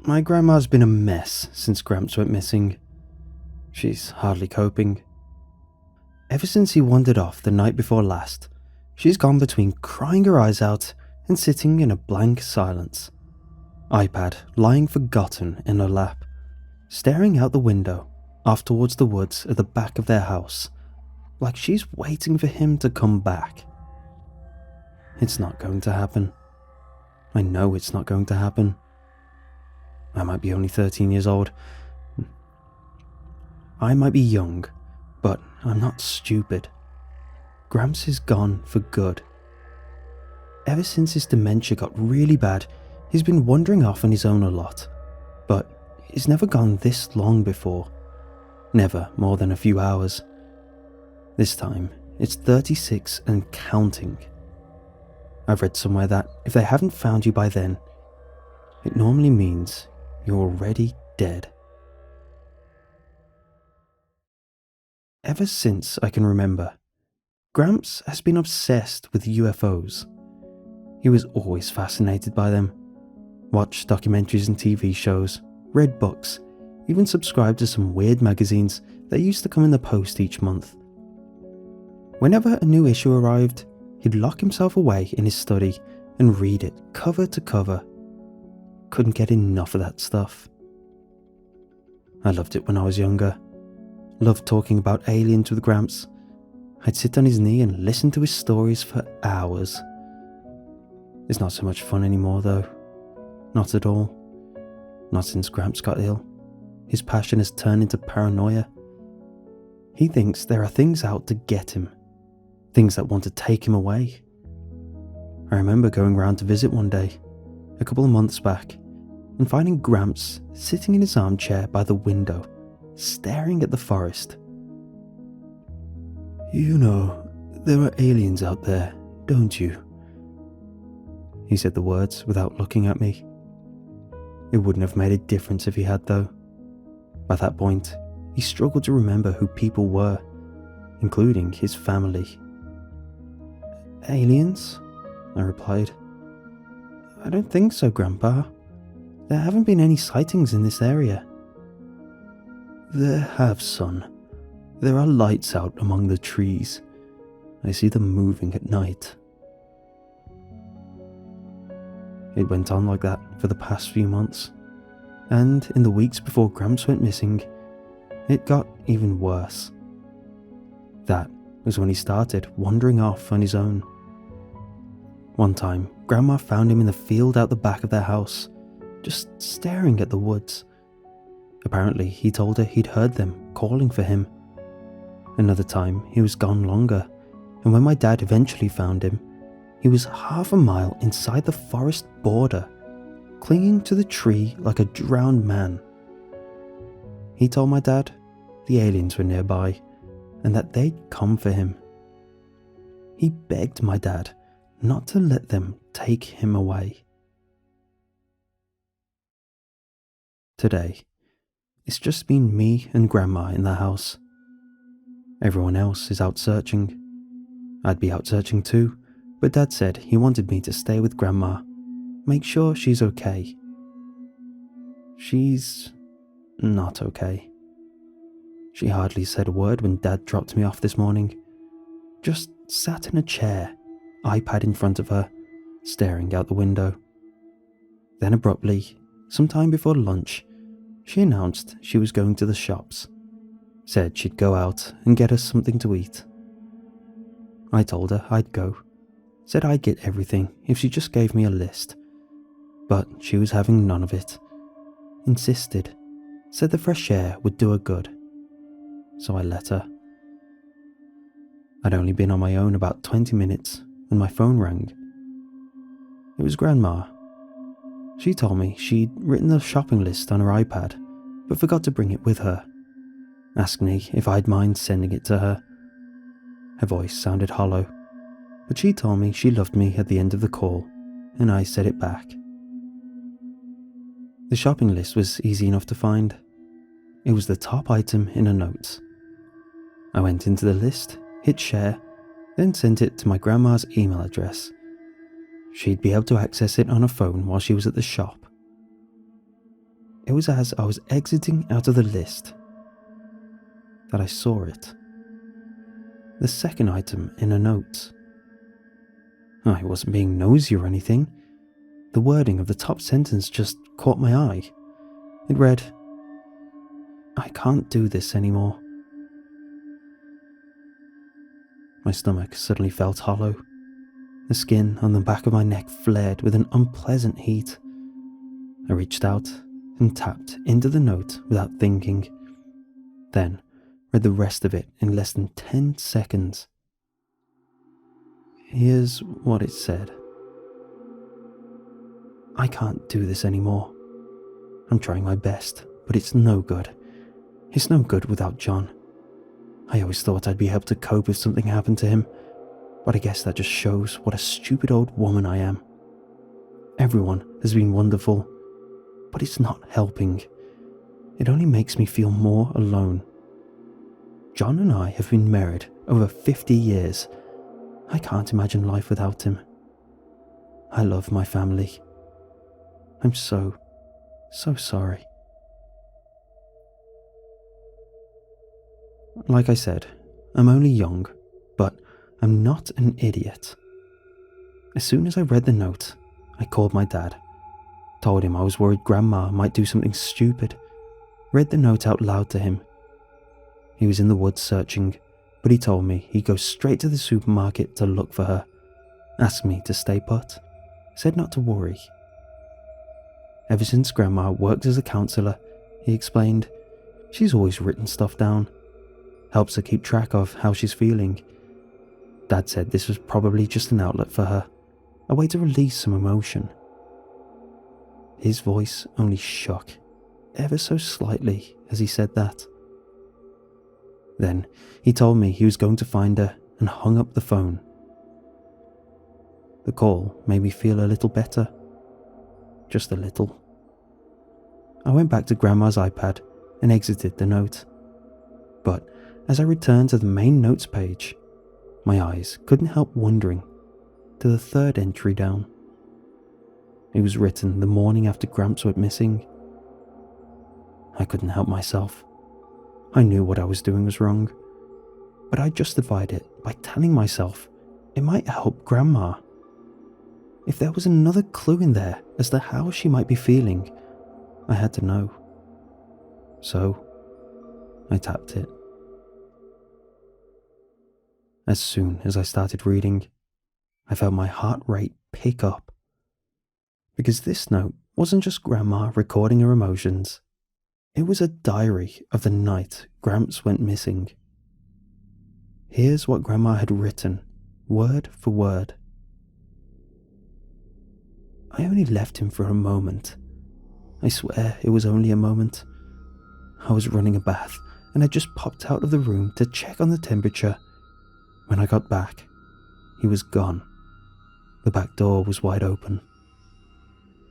My grandma's been a mess since Gramps went missing. She's hardly coping. Ever since he wandered off the night before last, she's gone between crying her eyes out and sitting in a blank silence. iPad lying forgotten in her lap, staring out the window off towards the woods at the back of their house, like she's waiting for him to come back. It's not going to happen. I know it's not going to happen. I might be only 13 years old. I might be young, but I'm not stupid. Gramps is gone for good. Ever since his dementia got really bad, he's been wandering off on his own a lot, but he's never gone this long before. Never more than a few hours. This time, it's 36 and counting. I've read somewhere that if they haven't found you by then, it normally means you're already dead. Ever since I can remember, Gramps has been obsessed with UFOs. He was always fascinated by them. Watched documentaries and TV shows, read books, even subscribed to some weird magazines that used to come in the post each month. Whenever a new issue arrived, he'd lock himself away in his study and read it cover to cover. Couldn't get enough of that stuff. I loved it when I was younger. Loved talking about aliens with Gramps. I'd sit on his knee and listen to his stories for hours. It's not so much fun anymore though. Not at all. Not since Gramps got ill. His passion has turned into paranoia. He thinks there are things out to get him. Things that want to take him away. I remember going round to visit one day, a couple of months back, and finding Gramps sitting in his armchair by the window, staring at the forest. "You know, there are aliens out there, don't you?" He said the words without looking at me. It wouldn't have made a difference if he had though. By that point, he struggled to remember who people were, including his family. "Aliens?" I replied. "I don't think so, Grandpa. There haven't been any sightings in this area." "There have, son. There are lights out among the trees. I see them moving at night." It went on like that for the past few months, and in the weeks before Gramps went missing, it got even worse. That was when he started wandering off on his own. One time, Grandma found him in the field out the back of their house, just staring at the woods. Apparently, he told her he'd heard them calling for him. Another time, he was gone longer, and when my dad eventually found him, he was half a mile inside the forest border, clinging to the tree like a drowned man. He told my dad the aliens were nearby and that they'd come for him. He begged my dad not to let them take him away. Today, it's just been me and Grandma in the house. Everyone else is out searching. I'd be out searching too, but Dad said he wanted me to stay with Grandma, make sure she's okay. She's not okay. She hardly said a word when Dad dropped me off this morning. Just sat in a chair, iPad in front of her, staring out the window. Then abruptly, sometime before lunch, she announced she was going to the shops. Said she'd go out and get us something to eat. I told her I'd go. Said I'd get everything if she just gave me a list. But she was having none of it. Insisted. Said the fresh air would do her good. So I let her. I'd only been on my own about 20 minutes when my phone rang. It was Grandma. She told me she'd written the shopping list on her iPad, but forgot to bring it with her. Asked me if I'd mind sending it to her. Her voice sounded hollow, but she told me she loved me at the end of the call, and I said it back. The shopping list was easy enough to find. It was the top item in her notes. I went into the list, hit share, then sent it to my grandma's email address. She'd be able to access it on her phone while she was at the shop. It was as I was exiting out of the list that I saw it. The second item in a note. I wasn't being nosy or anything. The wording of the top sentence just caught my eye. It read, "I can't do this anymore." My stomach suddenly felt hollow. The skin on the back of my neck flared with an unpleasant heat. I reached out and tapped into the note without thinking, then read the rest of it in less than 10 seconds. Here's what it said. "I can't do this anymore. I'm trying my best, but it's no good. It's no good without John. I always thought I'd be able to cope if something happened to him, but I guess that just shows what a stupid old woman I am. Everyone has been wonderful, but it's not helping. It only makes me feel more alone. John and I have been married over 50 years. I can't imagine life without him. I love my family. I'm so sorry." Like I said, I'm only young, but I'm not an idiot. As soon as I read the note, I called my dad, told him I was worried Grandma might do something stupid, read the note out loud to him. He was in the woods searching, but he told me he'd go straight to the supermarket to look for her, asked me to stay put, said not to worry. Ever since Grandma worked as a counsellor, he explained, she's always written stuff down, helps her keep track of how she's feeling. Dad said this was probably just an outlet for her, a way to release some emotion. His voice only shook, ever so slightly, as he said that. Then he told me he was going to find her and hung up the phone. The call made me feel a little better. Just a little. I went back to Grandma's iPad and exited the note. But as I returned to the main notes page, my eyes couldn't help wandering to the third entry down. It was written the morning after Gramps went missing. I couldn't help myself. I knew what I was doing was wrong, but I justified it by telling myself it might help Grandma. If there was another clue in there as to how she might be feeling, I had to know. So, I tapped it. As soon as I started reading, I felt my heart rate pick up. Because this note wasn't just Grandma recording her emotions. It was a diary of the night Gramps went missing. Here's what Grandma had written, word for word. "I only left him for a moment. I swear it was only a moment. I was running a bath and I just popped out of the room to check on the temperature. When I got back, he was gone. The back door was wide open.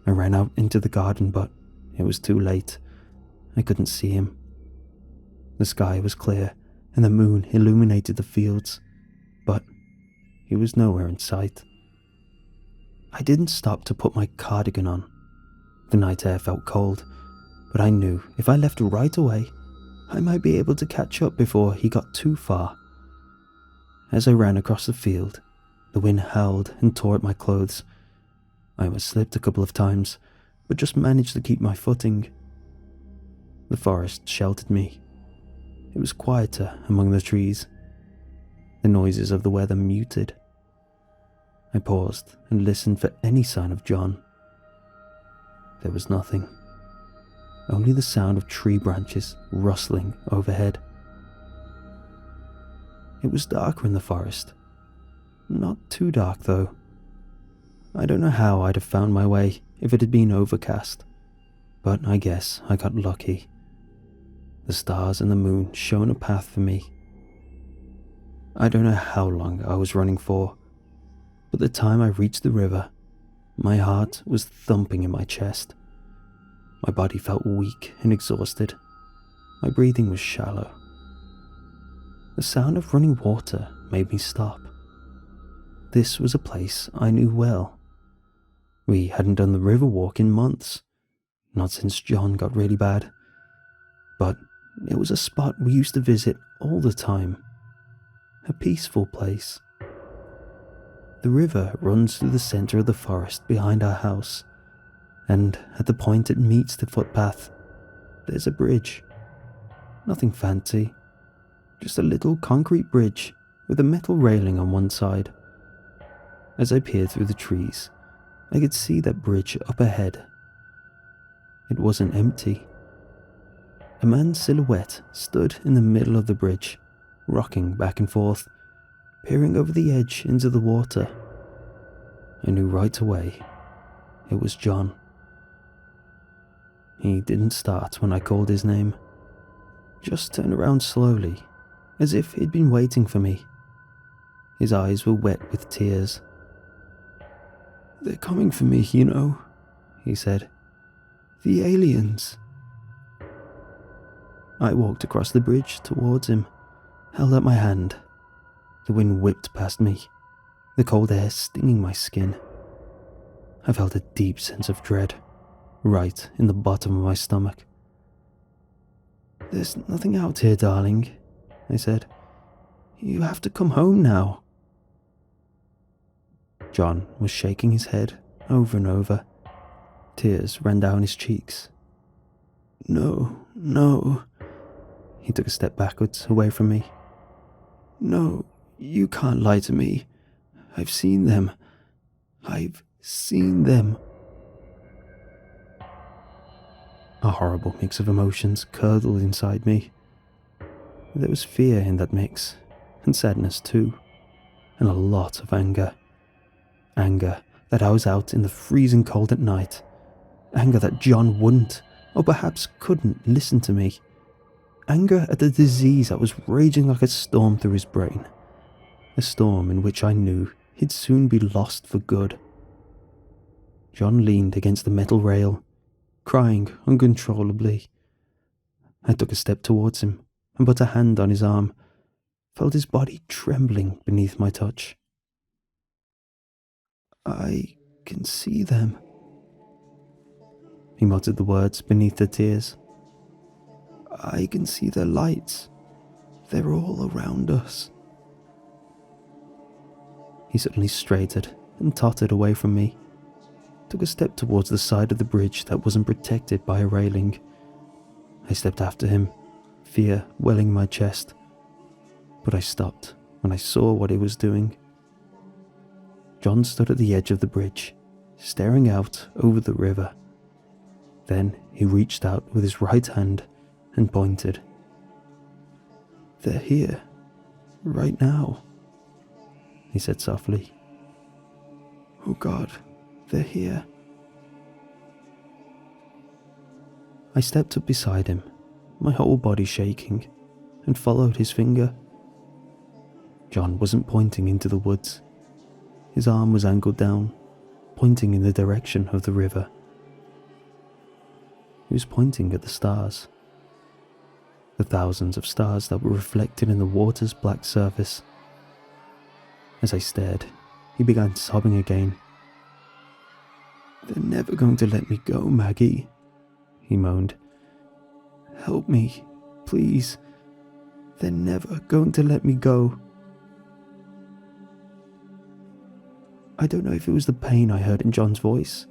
I ran out into the garden, but it was too late. I couldn't see him. The sky was clear and the moon illuminated the fields, but he was nowhere in sight. I didn't stop to put my cardigan on. The night air felt cold, but I knew if I left right away, I might be able to catch up before he got too far. As I ran across the field, the wind howled and tore at my clothes. I almost slipped a couple of times, but just managed to keep my footing. The forest sheltered me. It was quieter among the trees. The noises of the weather muted. I paused and listened for any sign of John. There was nothing. Only the sound of tree branches rustling overhead. It was darker in the forest. Not too dark, though. I don't know how I'd have found my way if it had been overcast, but I guess I got lucky. The stars and the moon shone a path for me. I don't know how long I was running for, but the time I reached the river, my heart was thumping in my chest. My body felt weak and exhausted. My breathing was shallow. The sound of running water made me stop. This was a place I knew well. We hadn't done the river walk in months. not since John got really bad. But it was a spot we used to visit all the time. A peaceful place. The river runs through the centre of the forest behind our house, and at the point it meets the footpath, there's a bridge. Nothing fancy, just a little concrete bridge with a metal railing on one side. As I peered through the trees, I could see that bridge up ahead. It wasn't empty. A man's silhouette stood in the middle of the bridge, rocking back and forth, peering over the edge into the water. I knew right away it was John. He didn't start when I called his name, just turned around slowly, as if he'd been waiting for me. His eyes were wet with tears. "They're coming for me, you know," he said. "The aliens." I walked across the bridge towards him, held out my hand. The wind whipped past me, the cold air stinging my skin. I felt a deep sense of dread, right in the bottom of my stomach. "There's nothing out here, darling," I said. "You have to come home now." John was shaking his head over and over. Tears ran down his cheeks. "No, no." He took a step backwards, away from me. "No, you can't lie to me. I've seen them. I've seen them." A horrible mix of emotions curdled inside me. There was fear in that mix, and sadness too, and a lot of anger. Anger that I was out in the freezing cold at night. Anger that John wouldn't, or perhaps couldn't, listen to me. Anger at the disease that was raging like a storm through his brain. A storm in which I knew he'd soon be lost for good. John leaned against the metal rail, crying uncontrollably. I took a step towards him and put a hand on his arm, felt his body trembling beneath my touch. "I can see them." He muttered the words beneath the tears. "I can see their lights. They're all around us." He suddenly straightened and tottered away from me, took a step towards the side of the bridge that wasn't protected by a railing. I stepped after him, fear welling in my chest, but I stopped when I saw what he was doing. John stood at the edge of the bridge, staring out over the river. Then he reached out with his right hand and pointed. "They're here, right now," he said softly. "Oh God, they're here." I stepped up beside him, my whole body shaking, and followed his finger. John wasn't pointing into the woods. His arm was angled down, pointing in the direction of the river. He was pointing at the stars. The thousands of stars that were reflected in the water's black surface. As I stared, he began sobbing again. "They're never going to let me go, Maggie," he moaned. "Help me, please. They're never going to let me go." I don't know if it was the pain I heard in John's voice.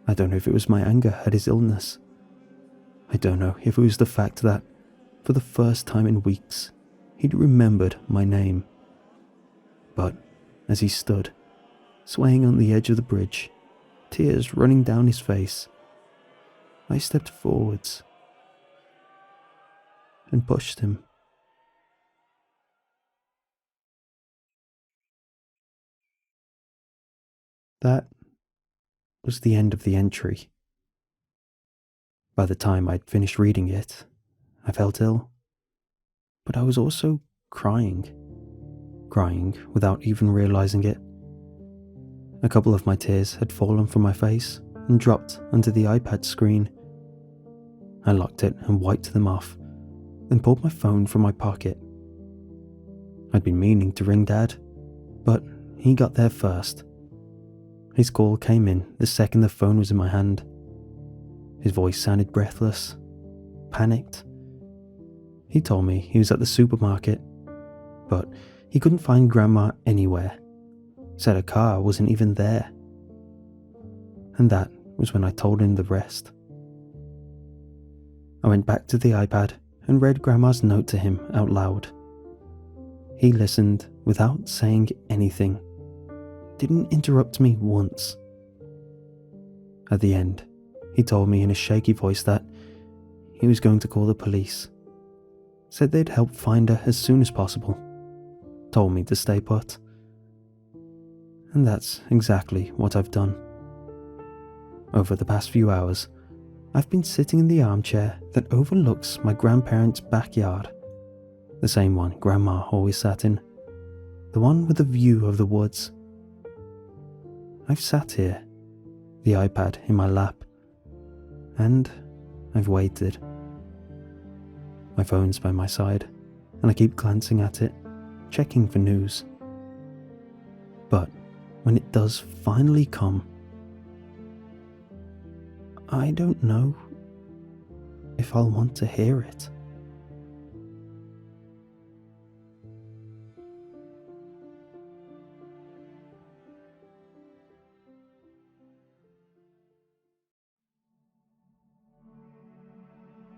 I don't know if it was my anger at his illness. I don't know if it was the fact that, for the first time in weeks, he'd remembered my name. But as he stood, swaying on the edge of the bridge, tears running down his face, I stepped forwards and pushed him. That was the end of the entry. By the time I'd finished reading it, I felt ill. But I was also crying without even realizing it. A couple of my tears had fallen from my face and dropped onto the iPad screen. I locked it and wiped them off, then pulled my phone from my pocket. I'd been meaning to ring Dad, but he got there first. His call came in the second the phone was in my hand. His voice sounded breathless, panicked. He told me he was at the supermarket, but he couldn't find Grandma anywhere. Said her car wasn't even there. And that was when I told him the rest. I went back to the iPad and read Grandma's note to him out loud. He listened without saying anything, didn't interrupt me once. At the end, he told me in a shaky voice that he was going to call the police. Said they'd help find her as soon as possible. Told me to stay put. And that's exactly what I've done. Over the past few hours, I've been sitting in the armchair that overlooks my grandparents' backyard. The same one Grandma always sat in. The one with the view of the woods. I've sat here, the iPad in my lap, and I've waited. My phone's by my side, and I keep glancing at it, checking for news. But when it does finally come, I don't know if I'll want to hear it.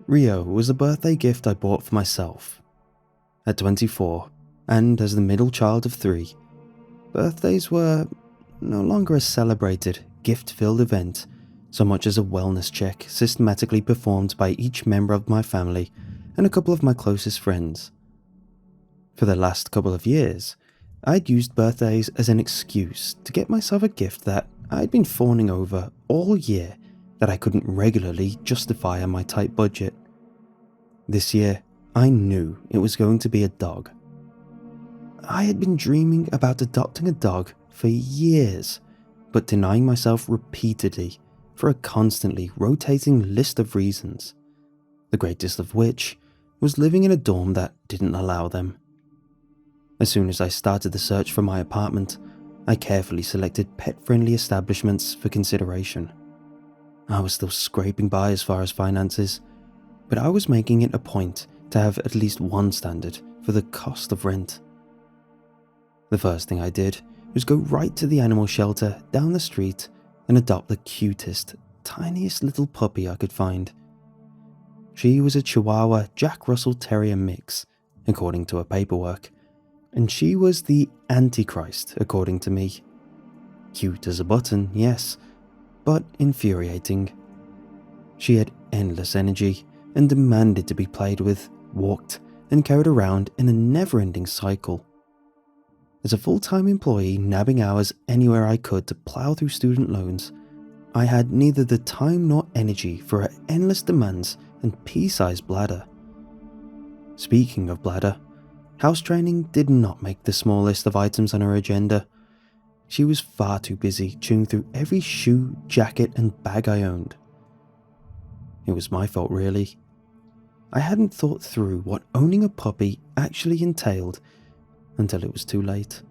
Rio was a birthday gift I bought for myself. At 24, and as the middle child of 3, birthdays were no longer a celebrated, gift-filled event, so much as a wellness check systematically performed by each member of my family and a couple of my closest friends. For the last couple of years, I'd used birthdays as an excuse to get myself a gift that I'd been fawning over all year that I couldn't regularly justify on my tight budget. This year, I knew it was going to be a dog. I had been dreaming about adopting a dog for years, but denying myself repeatedly for a constantly rotating list of reasons, the greatest of which was living in a dorm that didn't allow them. As soon as I started the search for my apartment, I carefully selected pet-friendly establishments for consideration. I was still scraping by as far as finances, but I was making it a point to have at least one standard for the cost of rent. The first thing I did was go right to the animal shelter down the street and adopt the cutest, tiniest little puppy I could find. She was a Chihuahua Jack Russell Terrier mix, according to her paperwork, and she was the Antichrist, according to me. Cute as a button, yes, but infuriating. She had endless energy and demanded to be played with, walked, and carried around in a never-ending cycle. As a full-time employee nabbing hours anywhere I could to plow through student loans, I had neither the time nor energy for her endless demands and pea-sized bladder. Speaking of bladder, house training did not make the small list of items on her agenda. She was far too busy chewing through every shoe, jacket, and bag I owned. It was my fault, really. I hadn't thought through what owning a puppy actually entailed until it was too late.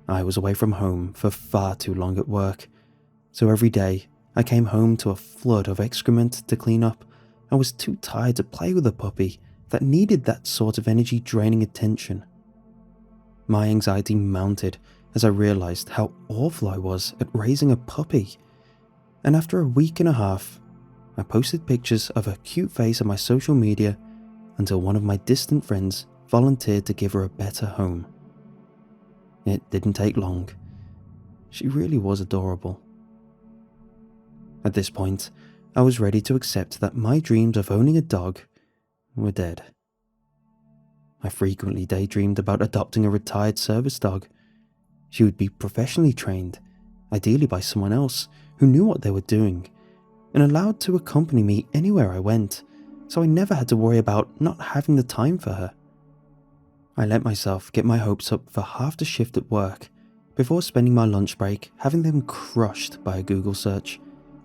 I was away from home for far too long at work, so every day I came home to a flood of excrement to clean up. I was too tired to play with a puppy that needed that sort of energy-draining attention. My anxiety mounted as I realized how awful I was at raising a puppy, and after a week and a half, I posted pictures of her cute face on my social media until one of my distant friends volunteered to give her a better home. It didn't take long. She really was adorable. At this point, I was ready to accept that my dreams of owning a dog were dead. I frequently daydreamed about adopting a retired service dog. She would be professionally trained, ideally by someone else who knew what they were doing, and allowed to accompany me anywhere I went, so I never had to worry about not having the time for her. I let myself get my hopes up for half the shift at work before spending my lunch break having them crushed by a Google search,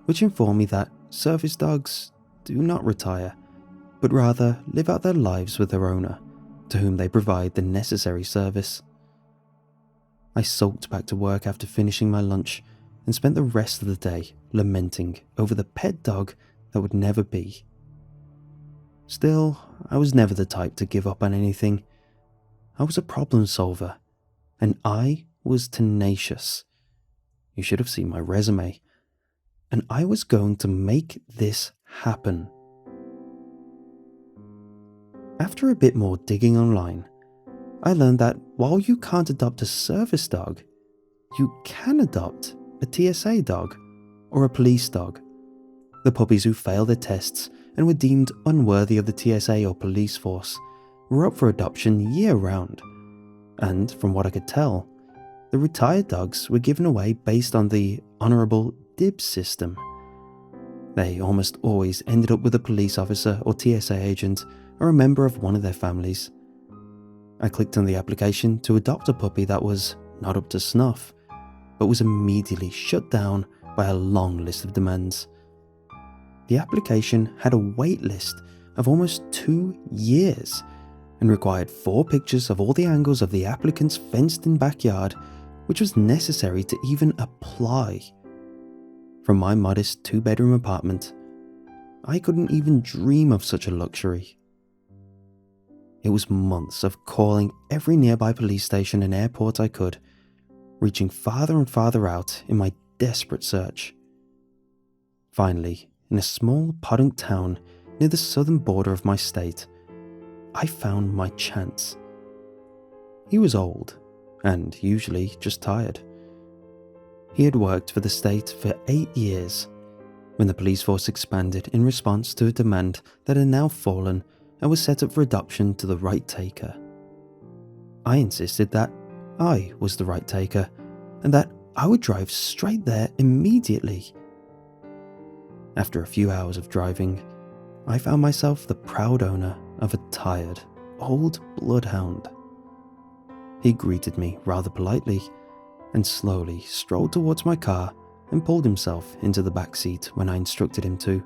which informed me that service dogs do not retire, but rather live out their lives with their owner, to whom they provide the necessary service. I sulked back to work after finishing my lunch and spent the rest of the day lamenting over the pet dog that would never be. Still, I was never the type to give up on anything. I was a problem solver, and I was tenacious. You should have seen my resume. And I was going to make this happen. After a bit more digging online, I learned that while you can't adopt a service dog, you can adopt a TSA dog or a police dog. The puppies who failed their tests and were deemed unworthy of the TSA or police force were up for adoption year-round, and from what I could tell, the retired dogs were given away based on the honourable dibs system. They almost always ended up with a police officer or TSA agent or a member of one of their families. I clicked on the application to adopt a puppy that was not up to snuff, but was immediately shut down by a long list of demands. The application had a wait list of almost 2 years and required 4 pictures of all the angles of the applicant's fenced-in backyard, which was necessary to even apply. From my modest 2-bedroom apartment, I couldn't even dream of such a luxury. It was months of calling every nearby police station and airport I could, reaching farther and farther out in my desperate search. Finally, in a small podunk town near the southern border of my state, I found my chance. He was old, and usually just tired. He had worked for the state for 8 years, when the police force expanded in response to a demand that had now fallen and was set up for adoption to the right taker. I insisted that I was the right taker, and that I would drive straight there immediately. After a few hours of driving, I found myself the proud owner of a tired, old bloodhound. He greeted me rather politely, and slowly strolled towards my car and pulled himself into the back seat when I instructed him to.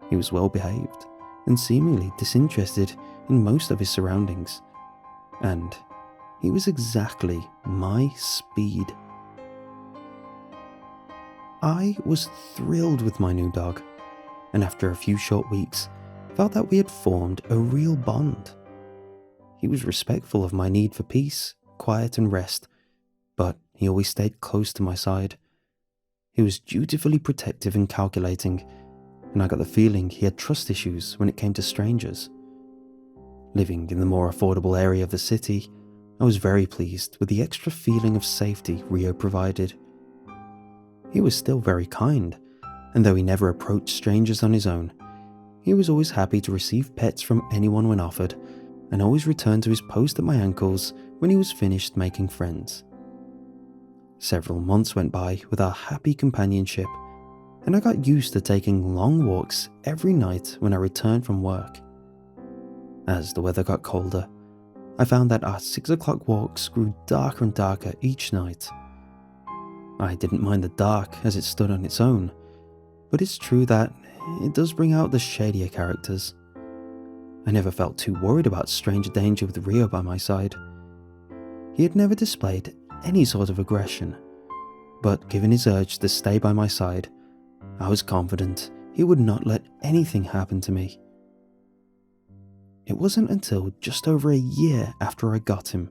He was well behaved and seemingly disinterested in most of his surroundings, and he was exactly my speed. I was thrilled with my new dog, and after a few short weeks, felt that we had formed a real bond. He was respectful of my need for peace, quiet and rest, but he always stayed close to my side. He was dutifully protective and calculating, and I got the feeling he had trust issues when it came to strangers. Living in the more affordable area of the city, I was very pleased with the extra feeling of safety Rio provided. He was still very kind, and though he never approached strangers on his own, he was always happy to receive pets from anyone when offered, and always returned to his post at my ankles when he was finished making friends. Several months went by with our happy companionship, and I got used to taking long walks every night when I returned from work. As the weather got colder, I found that our 6 o'clock walks grew darker and darker each night. I didn't mind the dark as it stood on its own, but it's true that it does bring out the shadier characters. I never felt too worried about stranger danger with Rio by my side. He had never displayed any sort of aggression, but given his urge to stay by my side, I was confident he would not let anything happen to me. It wasn't until just over a year after I got him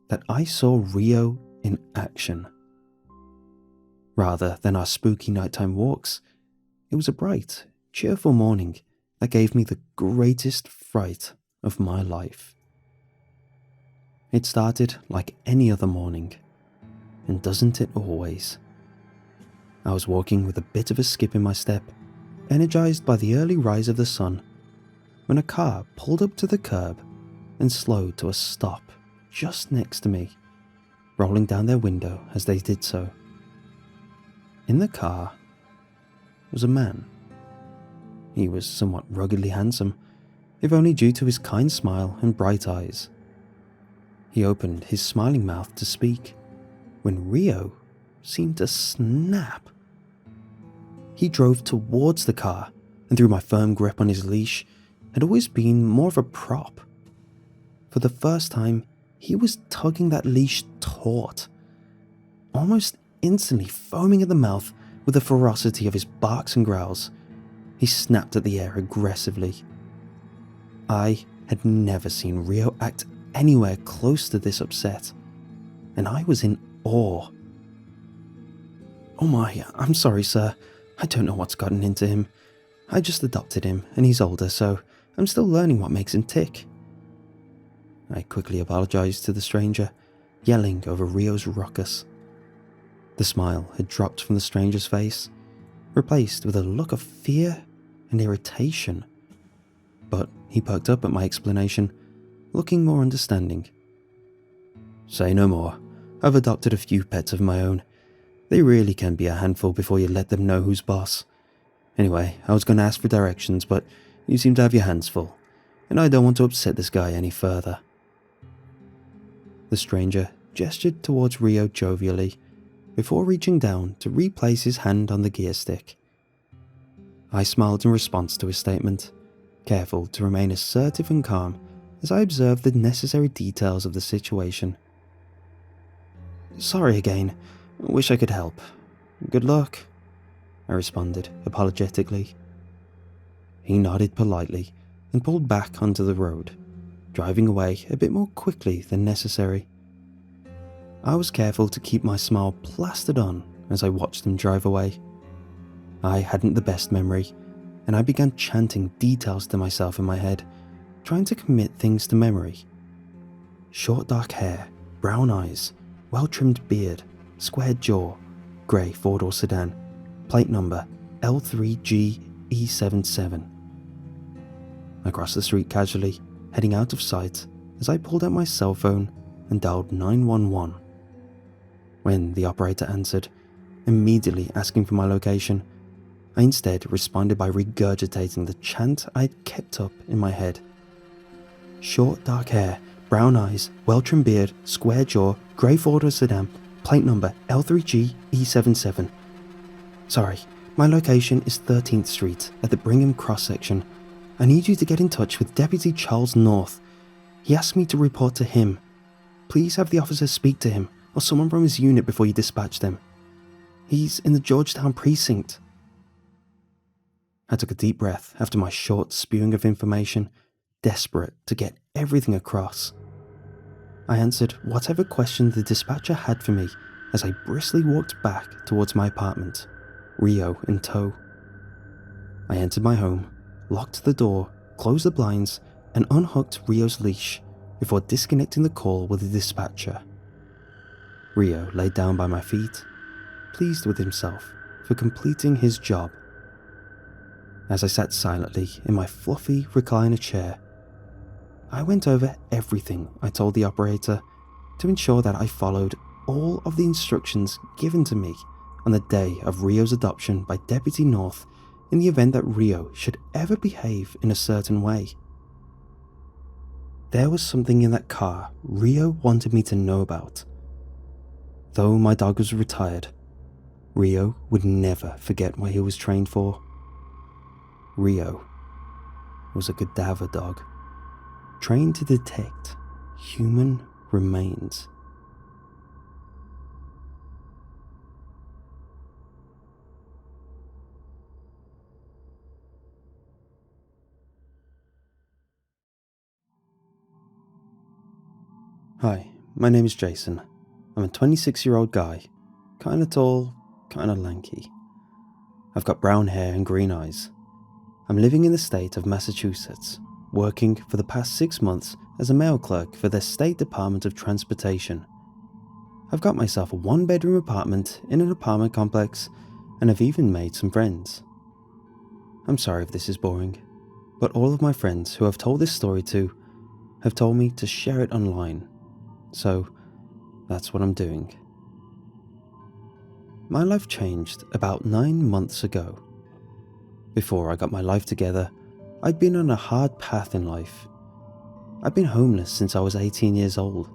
that I saw Rio in action. Rather than our spooky nighttime walks, it was a bright, cheerful morning that gave me the greatest fright of my life. It started like any other morning, and doesn't it always? I was walking with a bit of a skip in my step, energized by the early rise of the sun, when a car pulled up to the curb and slowed to a stop just next to me, rolling down their window as they did so. In the car was a man. He was somewhat ruggedly handsome, if only due to his kind smile and bright eyes. He opened his smiling mouth to speak, when Rio seemed to snap. He drove towards the car, and through my firm grip on his leash, had always been more of a prop. For the first time, he was tugging that leash taut, almost instantly foaming at the mouth with the ferocity of his barks and growls. He snapped at the air aggressively. I had never seen Rio act anywhere close to this upset, and I was in awe. "Oh my, I'm sorry, sir. I don't know what's gotten into him. I just adopted him, and he's older, so I'm still learning what makes him tick." I quickly apologized to the stranger, yelling over Rio's ruckus. The smile had dropped from the stranger's face, replaced with a look of fear and irritation. But he perked up at my explanation, looking more understanding. "Say no more. I've adopted a few pets of my own. They really can be a handful before you let them know who's boss. Anyway, I was going to ask for directions, but you seem to have your hands full, and I don't want to upset this guy any further." The stranger gestured towards Rio jovially, before reaching down to replace his hand on the gear stick. I smiled in response to his statement, careful to remain assertive and calm as I observed the necessary details of the situation. "Sorry again. Wish I could help. Good luck," I responded apologetically. He nodded politely and pulled back onto the road, driving away a bit more quickly than necessary. I was careful to keep my smile plastered on as I watched him drive away. I hadn't the best memory, and I began chanting details to myself in my head, trying to commit things to memory. Short dark hair, brown eyes, well-trimmed beard, squared jaw, grey four-door sedan, plate number L3GE77. I crossed the street casually, heading out of sight as I pulled out my cell phone and dialed 911. When the operator answered, immediately asking for my location, I instead responded by regurgitating the chant I had kept up in my head. Short dark hair, brown eyes, well-trimmed beard, square jaw, grey four-door sedan, plate number L3GE77. Sorry, my location is 13th Street at the Brigham cross section. I need you to get in touch with Deputy Charles North. He asked me to report to him. Please have the officer speak to him or someone from his unit before you dispatch them. He's in the Georgetown precinct." I took a deep breath after my short spewing of information, desperate to get everything across. I answered whatever question the dispatcher had for me as I briskly walked back towards my apartment, Rio in tow. I entered my home, locked the door, closed the blinds, and unhooked Rio's leash before disconnecting the call with the dispatcher. Rio laid down by my feet, pleased with himself for completing his job. As I sat silently in my fluffy recliner chair, I went over everything I told the operator to ensure that I followed all of the instructions given to me on the day of Rio's adoption by Deputy North in the event that Rio should ever behave in a certain way. There was something in that car Rio wanted me to know about. Though my dog was retired, Rio would never forget what he was trained for. Rio was a cadaver dog, trained to detect human remains. Hi, my name is Jason. I'm a 26-year-old guy, kinda tall, kinda lanky. I've got brown hair and green eyes. I'm living in the state of Massachusetts, working for the past 6 months as a mail clerk for the State Department of Transportation. I've got myself a 1-bedroom apartment in an apartment complex, and I've even made some friends. I'm sorry if this is boring, but all of my friends who I've told this story to have told me to share it online, so that's what I'm doing. My life changed about 9 months ago. Before I got my life together, I'd been on a hard path in life. I'd been homeless since I was 18 years old.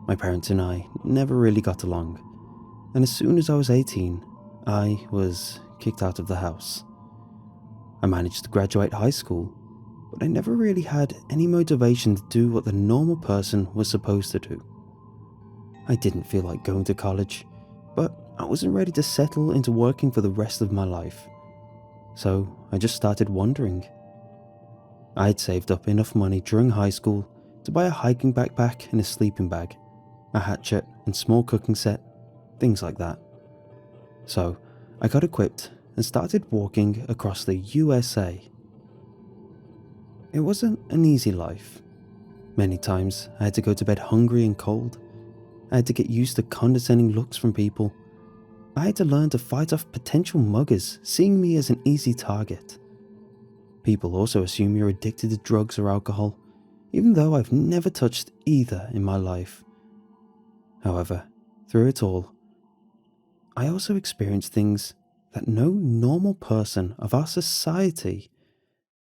My parents and I never really got along, and as soon as I was 18, I was kicked out of the house. I managed to graduate high school, but I never really had any motivation to do what the normal person was supposed to do. I didn't feel like going to college, but I wasn't ready to settle into working for the rest of my life, so I just started wandering. I had saved up enough money during high school to buy a hiking backpack and a sleeping bag, a hatchet and small cooking set, things like that. So I got equipped and started walking across the USA. It wasn't an easy life. Many times I had to go to bed hungry and cold. I had to get used to condescending looks from people. I had to learn to fight off potential muggers seeing me as an easy target. People also assume you're addicted to drugs or alcohol, even though I've never touched either in my life. However, through it all, I also experienced things that no normal person of our society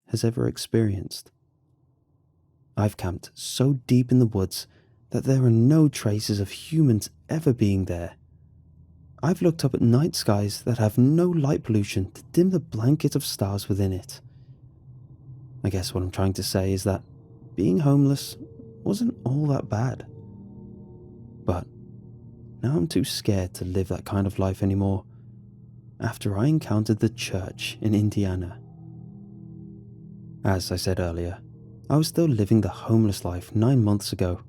has ever experienced. I've camped so deep in the woods that there are no traces of humans ever being there. I've looked up at night skies that have no light pollution to dim the blanket of stars within it. I guess what I'm trying to say is that being homeless wasn't all that bad. But now I'm too scared to live that kind of life anymore after I encountered the church in Indiana. As I said earlier, I was still living the homeless life 9 months ago.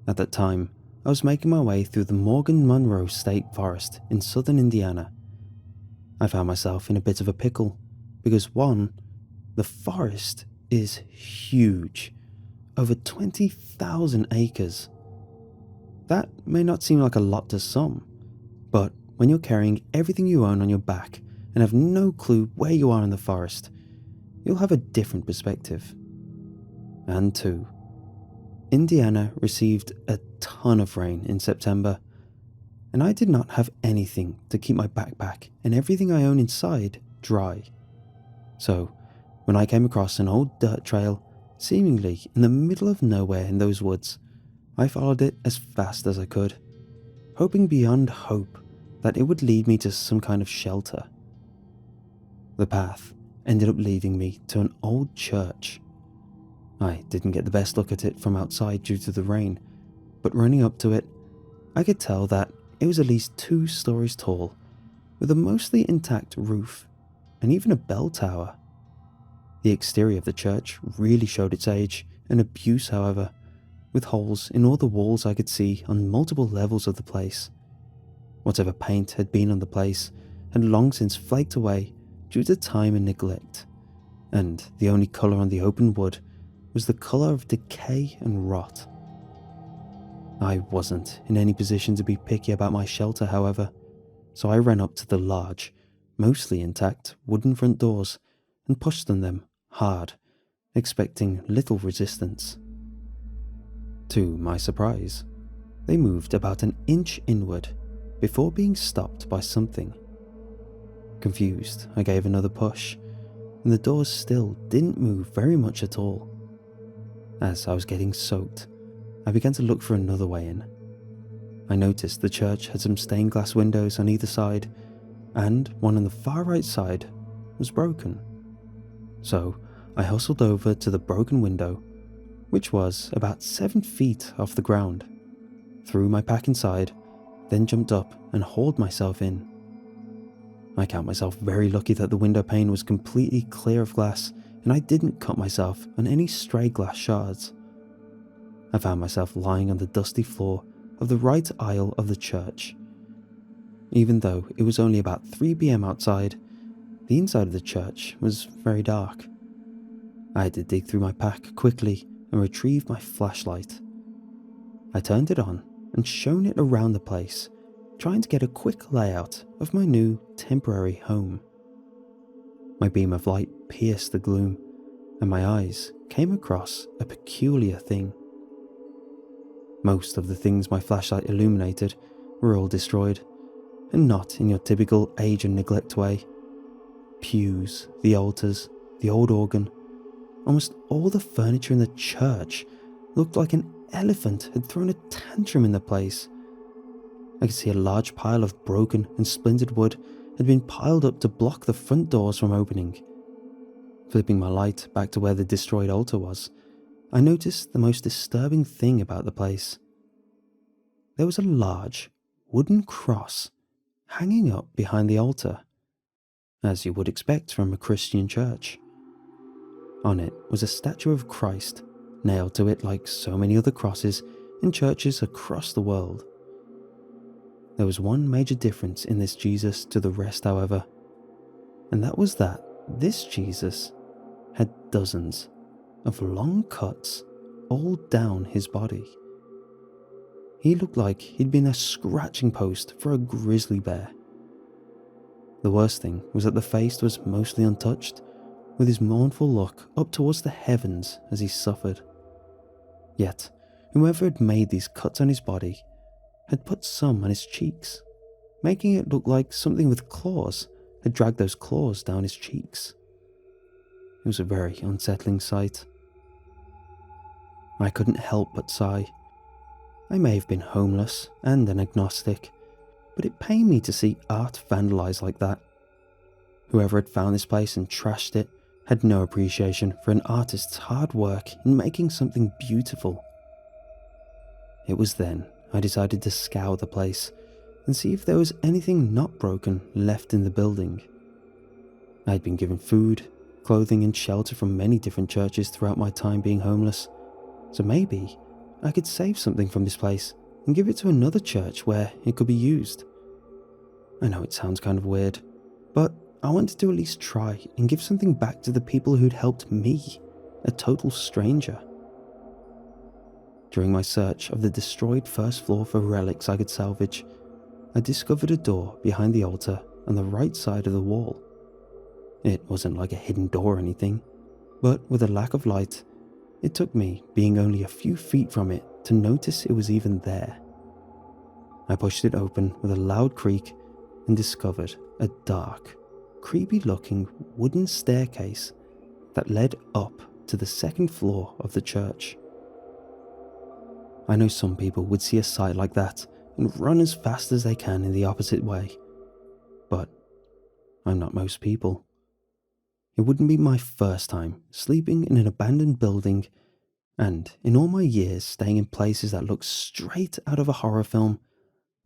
At that time, I was making my way through the Morgan-Monroe State Forest in southern Indiana. I found myself in a bit of a pickle because one, the forest is huge, over 20,000 acres. That may not seem like a lot to some, but when you're carrying everything you own on your back and have no clue where you are in the forest, you'll have a different perspective. And two, Indiana received a ton of rain in September, and I did not have anything to keep my backpack and everything I own inside dry. So, when I came across an old dirt trail, seemingly in the middle of nowhere in those woods, I followed it as fast as I could, hoping beyond hope that it would lead me to some kind of shelter. The path ended up leading me to an old church. I didn't get the best look at it from outside due to the rain, but running up to it, I could tell that it was at least 2 stories tall, with a mostly intact roof, and even a bell tower. The exterior of the church really showed its age and abuse, however, with holes in all the walls I could see on multiple levels of the place. Whatever paint had been on the place had long since flaked away due to time and neglect, and the only colour on the open wood was the colour of decay and rot. I wasn't in any position to be picky about my shelter, however, so I ran up to the large, mostly intact wooden front doors and pushed on them hard, expecting little resistance. To my surprise, they moved about an inch inward before being stopped by something. Confused, I gave another push, and the doors still didn't move very much at all. As I was getting soaked, I began to look for another way in. I noticed the church had some stained glass windows on either side, and one on the far right side was broken. So I hustled over to the broken window, which was about 7 feet off the ground, threw my pack inside, then jumped up and hauled myself in. I count myself very lucky that the window pane was completely clear of glass and I didn't cut myself on any stray glass shards. I found myself lying on the dusty floor of the right aisle of the church. Even though it was only about 3 p.m. outside, the inside of the church was very dark. I had to dig through my pack quickly and retrieve my flashlight. I turned it on and shone it around the place, trying to get a quick layout of my new temporary home. My beam of light pierced the gloom, and my eyes came across a peculiar thing. Most of the things my flashlight illuminated were all destroyed, and not in your typical age and neglect way. Pews, the altars, the old organ, almost all the furniture in the church looked like an elephant had thrown a tantrum in the place. I could see a large pile of broken and splintered wood had been piled up to block the front doors from opening. Flipping my light back to where the destroyed altar was, I noticed the most disturbing thing about the place. There was a large wooden cross hanging up behind the altar, as you would expect from a Christian church. On it was a statue of Christ, nailed to it like so many other crosses in churches across the world. There was one major difference in this Jesus to the rest, however, and that was that this Jesus had dozens of long cuts all down his body. He looked like he'd been a scratching post for a grizzly bear. The worst thing was that the face was mostly untouched, with his mournful look up towards the heavens as he suffered. Yet, whoever had made these cuts on his body had put some on his cheeks, making it look like something with claws had dragged those claws down his cheeks. It was a very unsettling sight. I couldn't help but sigh. I may have been homeless and an agnostic, but it pained me to see art vandalized like that. Whoever had found this place and trashed it had no appreciation for an artist's hard work in making something beautiful. It was then I decided to scour the place and see if there was anything not broken left in the building. I had been given food, clothing and shelter from many different churches throughout my time being homeless, so maybe I could save something from this place and give it to another church where it could be used. I know it sounds kind of weird, but I wanted to at least try and give something back to the people who'd helped me, a total stranger. During my search of the destroyed first floor for relics I could salvage, I discovered a door behind the altar on the right side of the wall. It wasn't like a hidden door or anything, but with a lack of light, it took me being only a few feet from it to notice it was even there. I pushed it open with a loud creak and discovered a dark, creepy-looking wooden staircase that led up to the second floor of the church. I know some people would see a sight like that and run as fast as they can in the opposite way, but I'm not most people. It wouldn't be my first time sleeping in an abandoned building, and in all my years staying in places that look straight out of a horror film,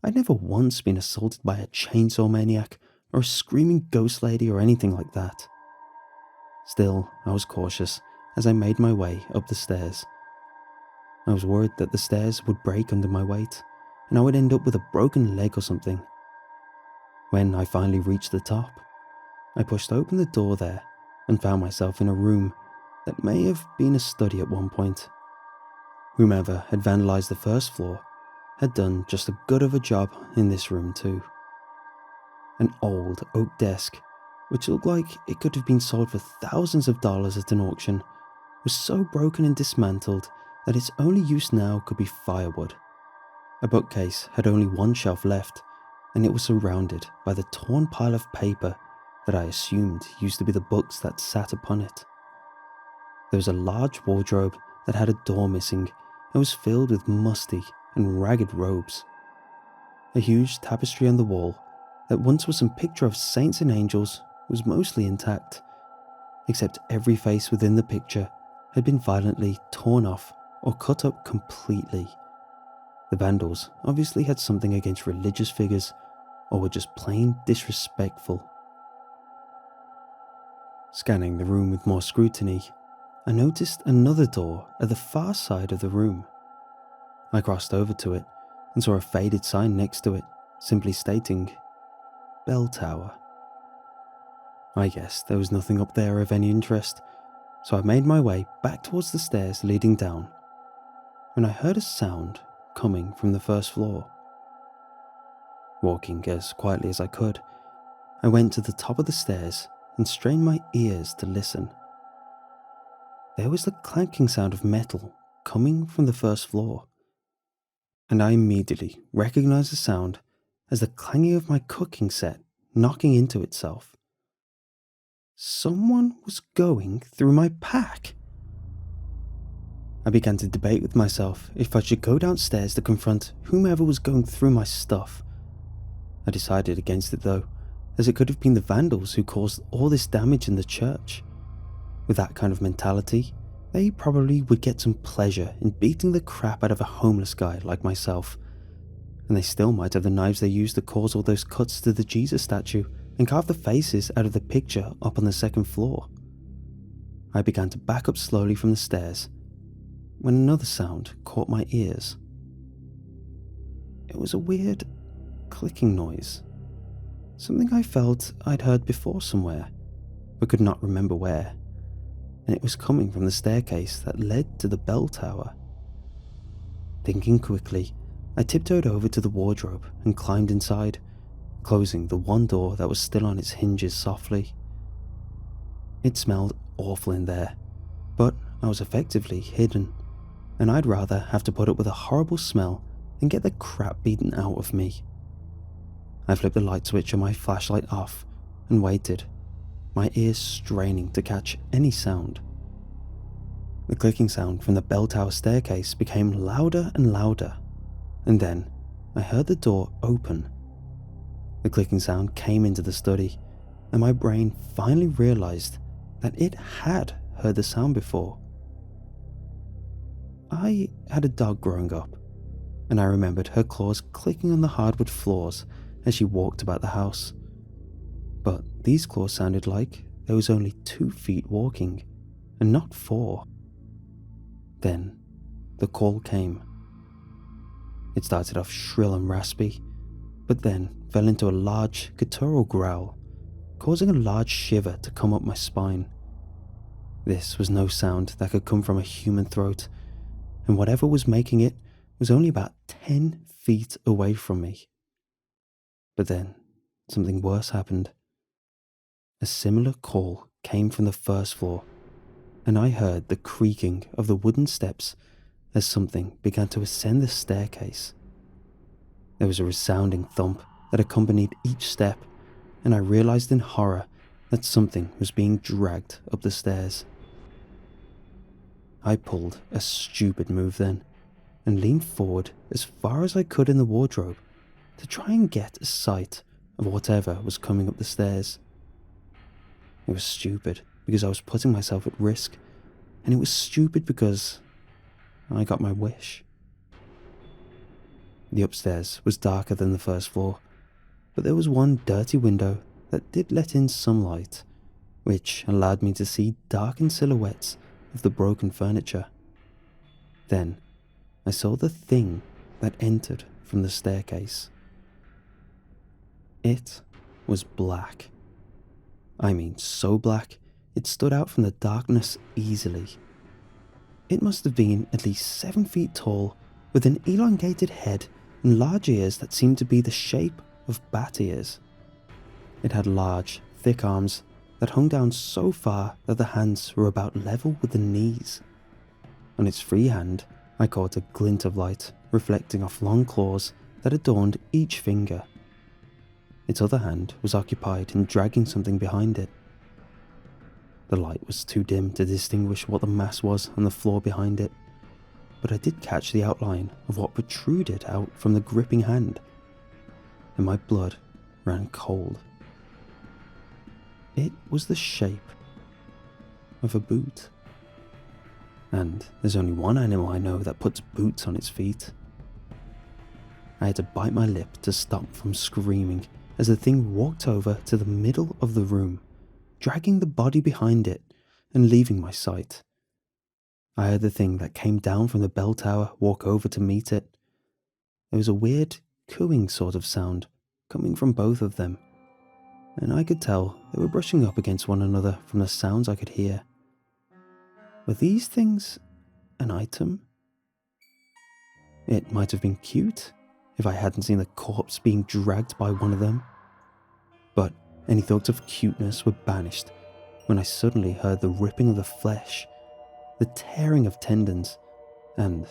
I'd never once been assaulted by a chainsaw maniac or a screaming ghost lady or anything like that. Still, I was cautious as I made my way up the stairs. I was worried that the stairs would break under my weight, and I would end up with a broken leg or something. When I finally reached the top, I pushed open the door there and found myself in a room that may have been a study at one point. Whomever had vandalized the first floor had done just as good of a job in this room too. An old oak desk, which looked like it could have been sold for thousands of dollars at an auction, was so broken and dismantled that its only use now could be firewood. A bookcase had only one shelf left, and it was surrounded by the torn pile of paper that I assumed used to be the books that sat upon it. There was a large wardrobe that had a door missing and was filled with musty and ragged robes. A huge tapestry on the wall that once was some picture of saints and angels was mostly intact, except every face within the picture had been violently torn off or cut up completely. The vandals obviously had something against religious figures or were just plain disrespectful. Scanning the room with more scrutiny, I noticed another door at the far side of the room. I crossed over to it and saw a faded sign next to it, simply stating, "Bell Tower." I guessed there was nothing up there of any interest, so I made my way back towards the stairs leading down, when I heard a sound coming from the first floor. Walking as quietly as I could, I went to the top of the stairs and strained my ears to listen. There was the clanking sound of metal coming from the first floor, and I immediately recognized the sound as the clanging of my cooking set knocking into itself. Someone was going through my pack. I began to debate with myself if I should go downstairs to confront whomever was going through my stuff. I decided against it though, as it could have been the vandals who caused all this damage in the church. With that kind of mentality, they probably would get some pleasure in beating the crap out of a homeless guy like myself. and they still might have the knives they used to cause all those cuts to the Jesus statue and carve the faces out of the picture up on the second floor. I began to back up slowly from the stairs when another sound caught my ears. It was a weird clicking noise, something I felt I'd heard before somewhere, but could not remember where, and it was coming from the staircase that led to the bell tower. Thinking quickly, I tiptoed over to the wardrobe and climbed inside, closing the one door that was still on its hinges softly. It smelled awful in there, but I was effectively hidden, and I'd rather have to put up with a horrible smell than get the crap beaten out of me. I flipped the light switch on my flashlight off and waited, my ears straining to catch any sound. The clicking sound from the bell tower staircase became louder and louder, and then I heard the door open. The clicking sound came into the study, and my brain finally realized that it had heard the sound before. I had a dog growing up, and I remembered her claws clicking on the hardwood floors as she walked about the house. But these claws sounded like there was only 2 feet walking, and not 4. Then the call came. It started off shrill and raspy, but then fell into a large guttural growl, causing a large shiver to come up my spine. This was no sound that could come from a human throat, and whatever was making it was only about 10 feet away from me. But then something worse happened. A similar call came from the first floor, and I heard the creaking of the wooden steps as something began to ascend the staircase. There was a resounding thump that accompanied each step, and I realized in horror that something was being dragged up the stairs. I pulled a stupid move then, and leaned forward as far as I could in the wardrobe to try and get a sight of whatever was coming up the stairs. It was stupid because I was putting myself at risk, and it was stupid because I got my wish. The upstairs was darker than the first floor, but there was one dirty window that did let in some light, which allowed me to see darkened silhouettes of the broken furniture. Then I saw the thing that entered from the staircase. It was black. I mean, so black, it stood out from the darkness easily. It must have been at least 7 feet tall, with an elongated head and large ears that seemed to be the shape of bat ears. It had large, thick arms that hung down so far that the hands were about level with the knees. On its free hand, I caught a glint of light reflecting off long claws that adorned each finger. Its other hand was occupied in dragging something behind it. The light was too dim to distinguish what the mass was on the floor behind it, but I did catch the outline of what protruded out from the gripping hand, and my blood ran cold. It was the shape of a boot. And there's only one animal I know that puts boots on its feet. I had to bite my lip to stop from screaming as the thing walked over to the middle of the room, dragging the body behind it and leaving my sight. I heard the thing that came down from the bell tower walk over to meet it. There was a weird cooing sort of sound coming from both of them, and I could tell they were brushing up against one another from the sounds I could hear. Were these things an item? It might have been cute if I hadn't seen the corpse being dragged by one of them, but any thoughts of cuteness were banished when I suddenly heard the ripping of the flesh, the tearing of tendons, and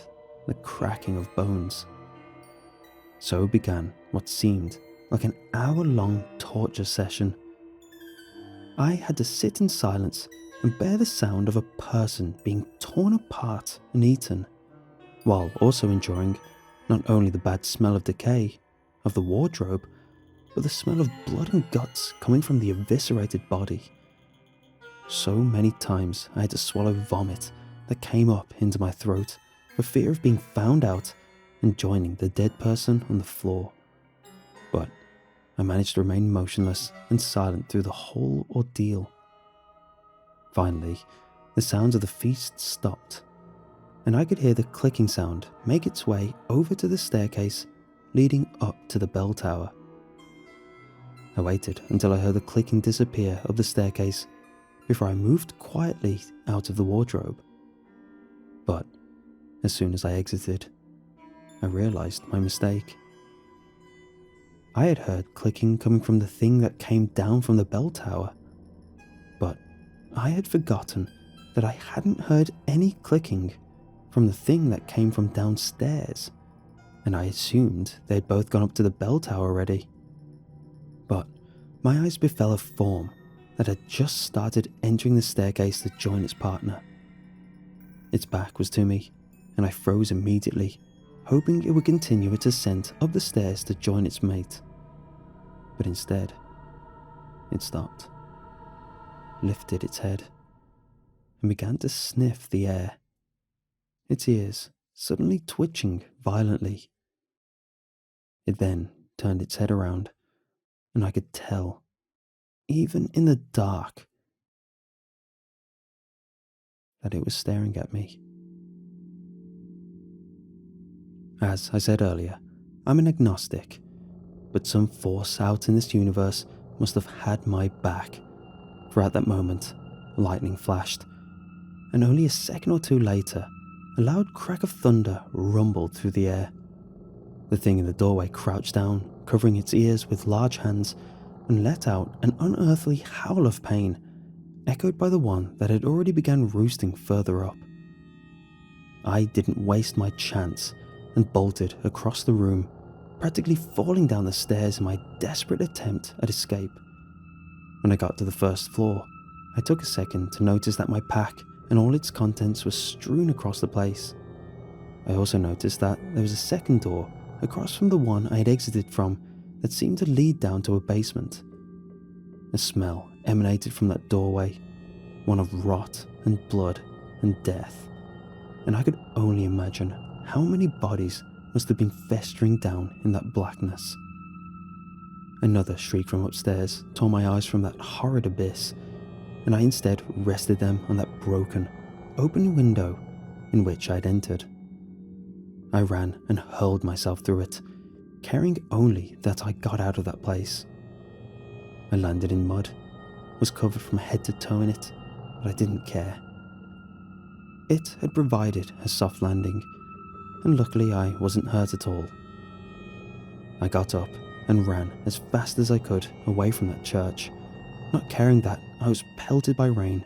the cracking of bones. So began what seemed like an hour-long torture session. I had to sit in silence and bear the sound of a person being torn apart and eaten, while also enjoying not only the bad smell of decay of the wardrobe, but the smell of blood and guts coming from the eviscerated body. So many times I had to swallow vomit that came up into my throat for fear of being found out and joining the dead person on the floor. But I managed to remain motionless and silent through the whole ordeal. Finally, the sounds of the feast stopped, and I could hear the clicking sound make its way over to the staircase leading up to the bell tower. I waited until I heard the clicking disappear up the staircase before I moved quietly out of the wardrobe. But as soon as I exited, I realized my mistake. I had heard clicking coming from the thing that came down from the bell tower, but I had forgotten that I hadn't heard any clicking from the thing that came from downstairs, and I assumed they had both gone up to the bell tower already. But my eyes befell a form that had just started entering the staircase to join its partner. Its back was to me, and I froze immediately, hoping it would continue its ascent up the stairs to join its mate. But instead, it stopped, lifted its head, and began to sniff the air, its ears suddenly twitching violently. It then turned its head around, and I could tell, even in the dark, that it was staring at me. As I said earlier, I'm an agnostic, but some force out in this universe must have had my back, for at that moment, lightning flashed, and only a second or two later, a loud crack of thunder rumbled through the air. The thing in the doorway crouched down, covering its ears with large hands, and let out an unearthly howl of pain, echoed by the one that had already begun roosting further up. I didn't waste my chance and bolted across the room, practically falling down the stairs in my desperate attempt at escape. When I got to the first floor, I took a second to notice that my pack and all its contents were strewn across the place. I also noticed that there was a second door across from the one I had exited from that seemed to lead down to a basement. A smell emanated from that doorway, one of rot and blood and death, and I could only imagine how many bodies must have been festering down in that blackness. Another shriek from upstairs tore my eyes from that horrid abyss, and I instead rested them on that broken, open window in which I had entered. I ran and hurled myself through it, caring only that I got out of that place. I landed in mud, was covered from head to toe in it, but I didn't care. It had provided a soft landing, and luckily I wasn't hurt at all. I got up and ran as fast as I could away from that church, not caring that I was pelted by rain,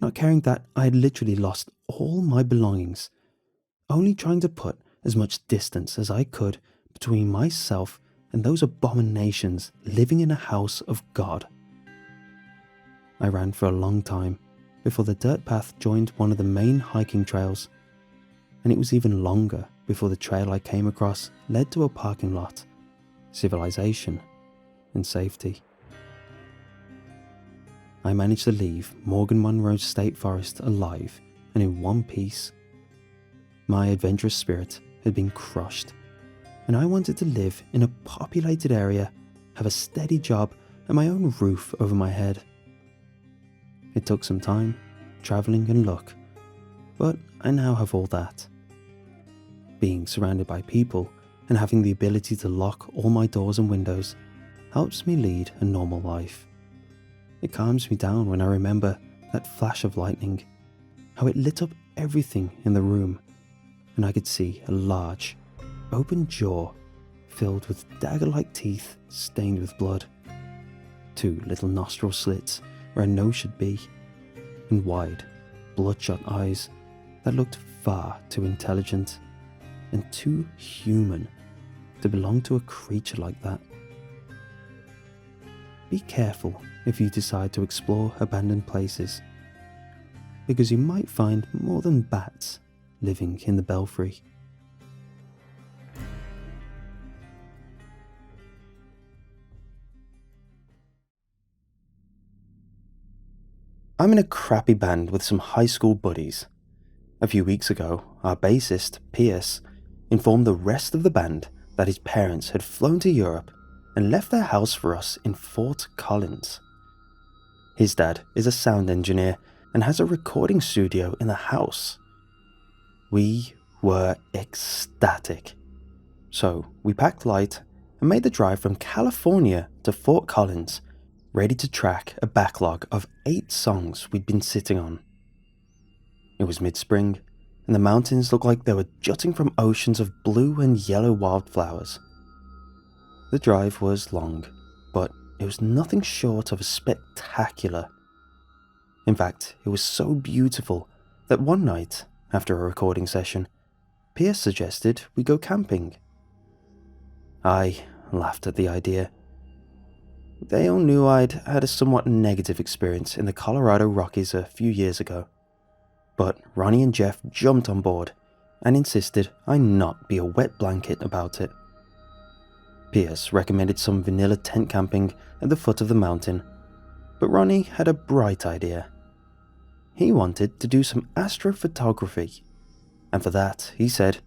not caring that I had literally lost all my belongings, only trying to put as much distance as I could between myself and those abominations living in a house of God. I ran for a long time before the dirt path joined one of the main hiking trails, and it was even longer before the trail I came across led to a parking lot, civilization, and safety. I managed to leave Morgan Monroe's state forest alive and in one piece. My adventurous spirit had been crushed, and I wanted to live in a populated area, have a steady job, and my own roof over my head. It took some time, travelling and luck, but I now have all that. Being surrounded by people and having the ability to lock all my doors and windows helps me lead a normal life. It calms me down when I remember that flash of lightning, how it lit up everything in the room, and I could see a large, open jaw filled with dagger-like teeth stained with blood, 2 little nostril slits where a nose should be, and wide, bloodshot eyes that looked far too intelligent and too human to belong to a creature like that. Be careful if you decide to explore abandoned places, because you might find more than bats living in the Belfry. I'm in a crappy band with some high school buddies. A few weeks ago, our bassist, Pierce, informed the rest of the band that his parents had flown to Europe and left their house for us in Fort Collins. His dad is a sound engineer and has a recording studio in the house. We were ecstatic. So we packed light and made the drive from California to Fort Collins, ready to track a backlog of 8 songs we'd been sitting on. It was mid-spring, and the mountains looked like they were jutting from oceans of blue and yellow wildflowers. The drive was long, but it was nothing short of spectacular. In fact, it was so beautiful that one night, after a recording session, Pierce suggested we go camping. I laughed at the idea. They all knew I'd had a somewhat negative experience in the Colorado Rockies a few years ago, but Ronnie and Jeff jumped on board and insisted I not be a wet blanket about it. Pierce recommended some vanilla tent camping at the foot of the mountain, but Ronnie had a bright idea. He wanted to do some astrophotography, and for that, he said,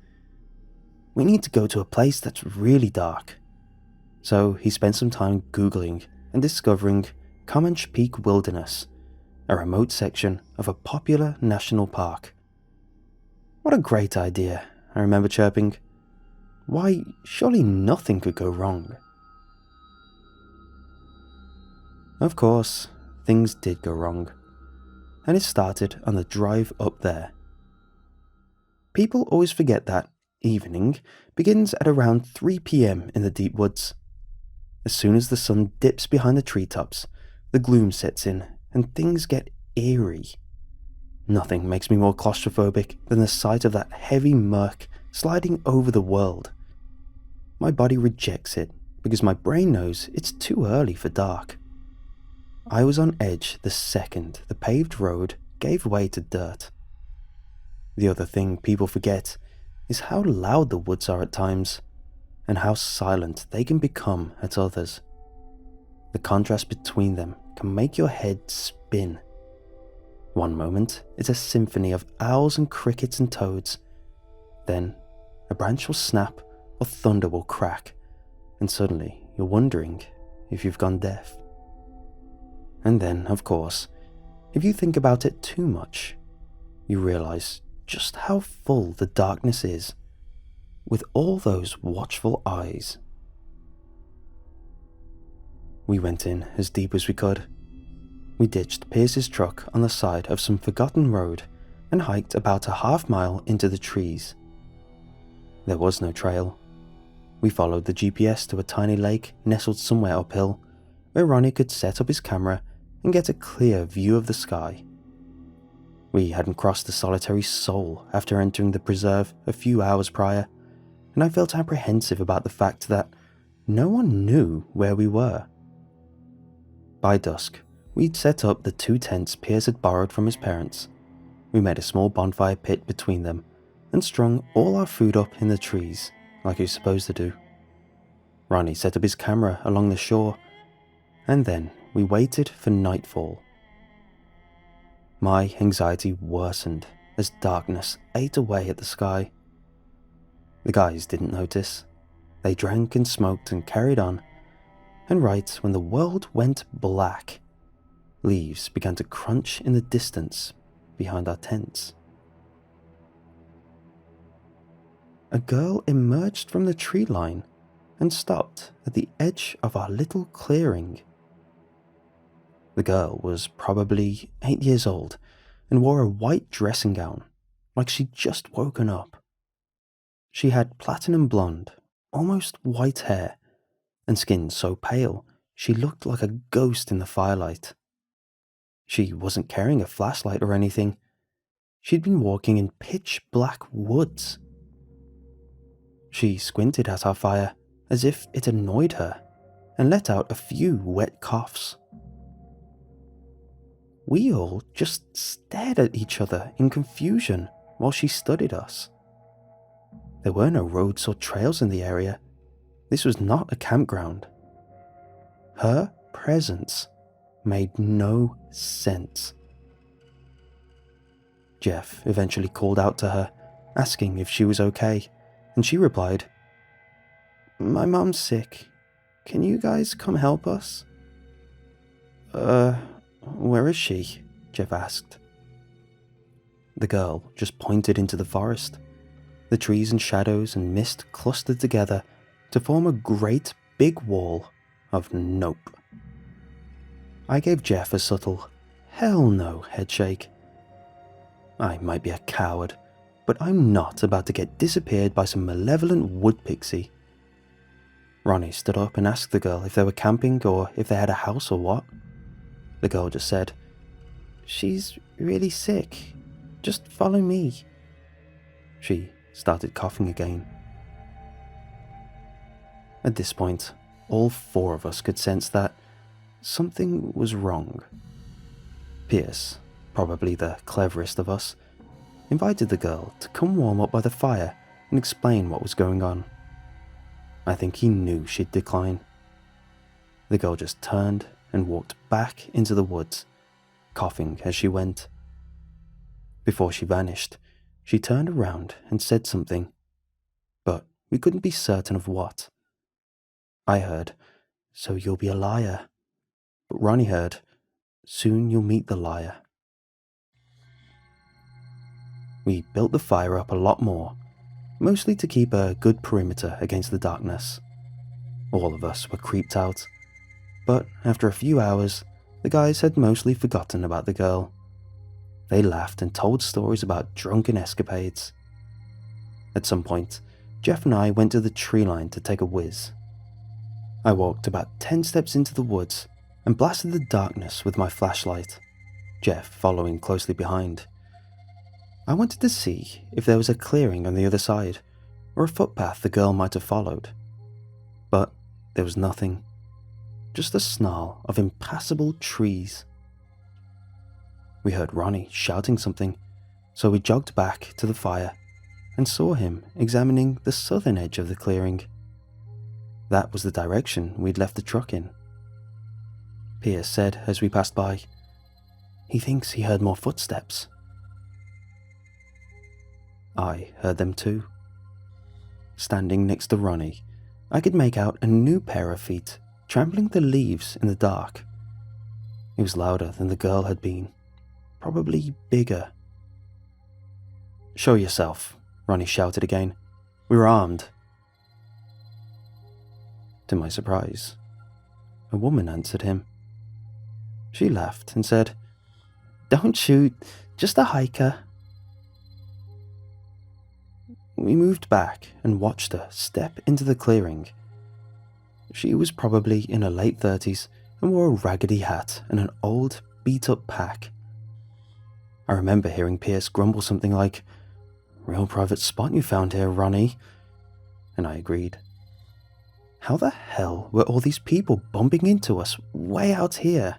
"We need to go to a place that's really dark." So he spent some time Googling and discovering Comanche Peak Wilderness, a remote section of a popular national park. "What a great idea," I remember chirping. "Why, surely nothing could go wrong." Of course, things did go wrong, and it started on the drive up there. People always forget that evening begins at around 3 p.m. in the deep woods. As soon as the sun dips behind the treetops, the gloom sets in and things get eerie. Nothing makes me more claustrophobic than the sight of that heavy murk sliding over the world. My body rejects it because my brain knows it's too early for dark. I was on edge the second the paved road gave way to dirt. The other thing people forget is how loud the woods are at times, and how silent they can become at others. The contrast between them can make your head spin. One moment, it's a symphony of owls and crickets and toads. Then, a branch will snap or thunder will crack, and suddenly you're wondering if you've gone deaf. And then, of course, if you think about it too much, you realize just how full the darkness is, with all those watchful eyes. We went in as deep as we could. We ditched Pierce's truck on the side of some forgotten road and hiked about a half-mile into the trees. There was no trail. We followed the GPS to a tiny lake nestled somewhere uphill, where Ronnie could set up his camera and get a clear view of the sky. We hadn't crossed a solitary soul after entering the preserve a few hours prior, and I felt apprehensive about the fact that no one knew where we were. By dusk, we'd set up the 2 tents Pierce had borrowed from his parents. We made a small bonfire pit between them and strung all our food up in the trees, like he was supposed to do. Ronnie set up his camera along the shore, and then we waited for nightfall. My anxiety worsened as darkness ate away at the sky. The guys didn't notice. They drank and smoked and carried on, and right when the world went black, leaves began to crunch in the distance behind our tents. A girl emerged from the tree line and stopped at the edge of our little clearing. The girl was probably 8 years old and wore a white dressing gown, like she'd just woken up. She had platinum blonde, almost white hair, and skin so pale she looked like a ghost in the firelight. She wasn't carrying a flashlight or anything. She'd been walking in pitch black woods. She squinted at our fire as if it annoyed her and let out a few wet coughs. We all just stared at each other in confusion while she studied us. There were no roads or trails in the area. This was not a campground. Her presence made no sense. Jeff eventually called out to her, asking if she was okay, and she replied, "My mom's sick. Can you guys come help us?" Where is she?" Jeff asked. The girl just pointed into the forest. The trees and shadows and mist clustered together to form a great big wall of nope. I gave Jeff a subtle, hell no headshake. I might be a coward, but I'm not about to get disappeared by some malevolent wood pixie. Ronnie stood up and asked the girl if they were camping or if they had a house or what. The girl just said, "She's really sick. Just follow me." She started coughing again. At this point, all four of us could sense that something was wrong. Pierce, probably the cleverest of us, invited the girl to come warm up by the fire and explain what was going on. I think he knew she'd decline. The girl just turned and walked back into the woods, coughing as she went. Before she vanished, she turned around and said something, but we couldn't be certain of what. I heard, "So you'll be a liar." But Ronnie heard, "Soon you'll meet the liar." We built the fire up a lot more, mostly to keep a good perimeter against the darkness. All of us were creeped out, but after a few hours, the guys had mostly forgotten about the girl. They laughed and told stories about drunken escapades. At some point, Jeff and I went to the tree line to take a whiz. I walked about 10 steps into the woods and blasted the darkness with my flashlight, Jeff following closely behind. I wanted to see if there was a clearing on the other side, or a footpath the girl might have followed. But there was nothing, just a snarl of impassable trees. We heard Ronnie shouting something, so we jogged back to the fire and saw him examining the southern edge of the clearing. That was the direction we'd left the truck in. Pierce said as we passed by, "He thinks he heard more footsteps." I heard them too. Standing next to Ronnie, I could make out a new pair of feet trampling the leaves in the dark. It was louder than the girl had been, probably bigger. "Show yourself," Ronnie shouted again. "We're armed." To my surprise, a woman answered him. She laughed and said, "Don't shoot, just a hiker." We moved back and watched her step into the clearing. She was probably in her late 30s and wore a raggedy hat and an old, beat-up pack. I remember hearing Pierce grumble something like, "Real private spot you found here, Ronnie," and I agreed. How the hell were all these people bumping into us way out here?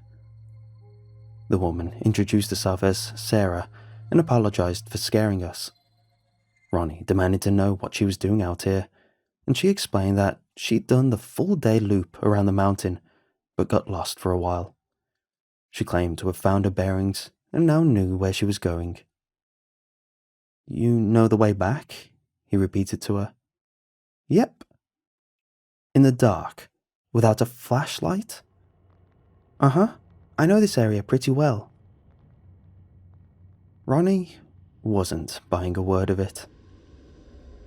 The woman introduced herself as Sarah and apologized for scaring us. Ronnie demanded to know what she was doing out here, and she explained that she'd done the full-day loop around the mountain, but got lost for a while. She claimed to have found her bearings and now knew where she was going. "You know the way back?" he repeated to her. "Yep." "In the dark, without a flashlight?" "Uh-huh, I know this area pretty well." Ronnie wasn't buying a word of it.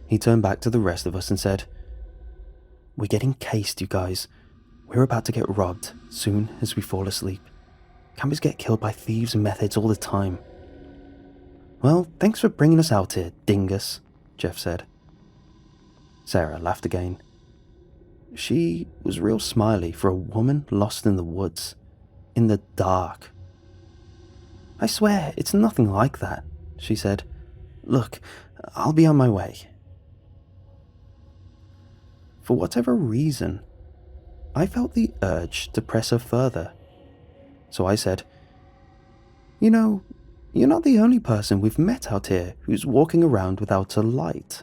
He turned back to the rest of us and said, "We're getting cased, you guys. We're about to get robbed soon as we fall asleep. Campers get killed by thieves and meth heads all the time." "Well, thanks for bringing us out here, dingus," Jeff said. Sarah laughed again. She was real smiley for a woman lost in the woods, in the dark. "I swear, it's nothing like that," she said. "Look, I'll be on my way." For whatever reason, I felt the urge to press her further. So I said, "You know, you're not the only person we've met out here who's walking around without a light."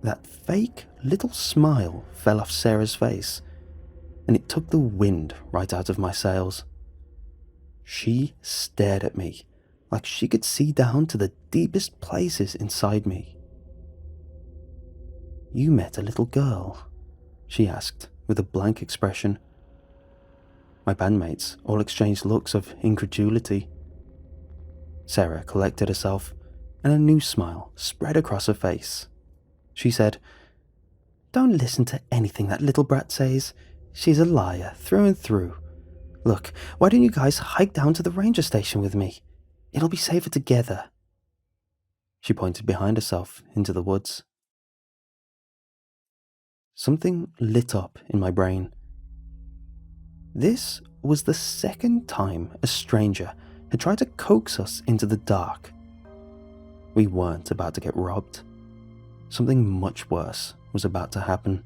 That fake little smile fell off Sarah's face, and it took the wind right out of my sails. She stared at me like she could see down to the deepest places inside me. "You met a little girl?" she asked with a blank expression. My bandmates all exchanged looks of incredulity. Sarah collected herself, and a new smile spread across her face. She said, "Don't listen to anything that little brat says. She's a liar through and through. Look, why don't you guys hike down to the ranger station with me? It'll be safer together." She pointed behind herself into the woods. Something lit up in my brain. This was the second time a stranger had tried to coax us into the dark. We weren't about to get robbed. Something much worse was about to happen.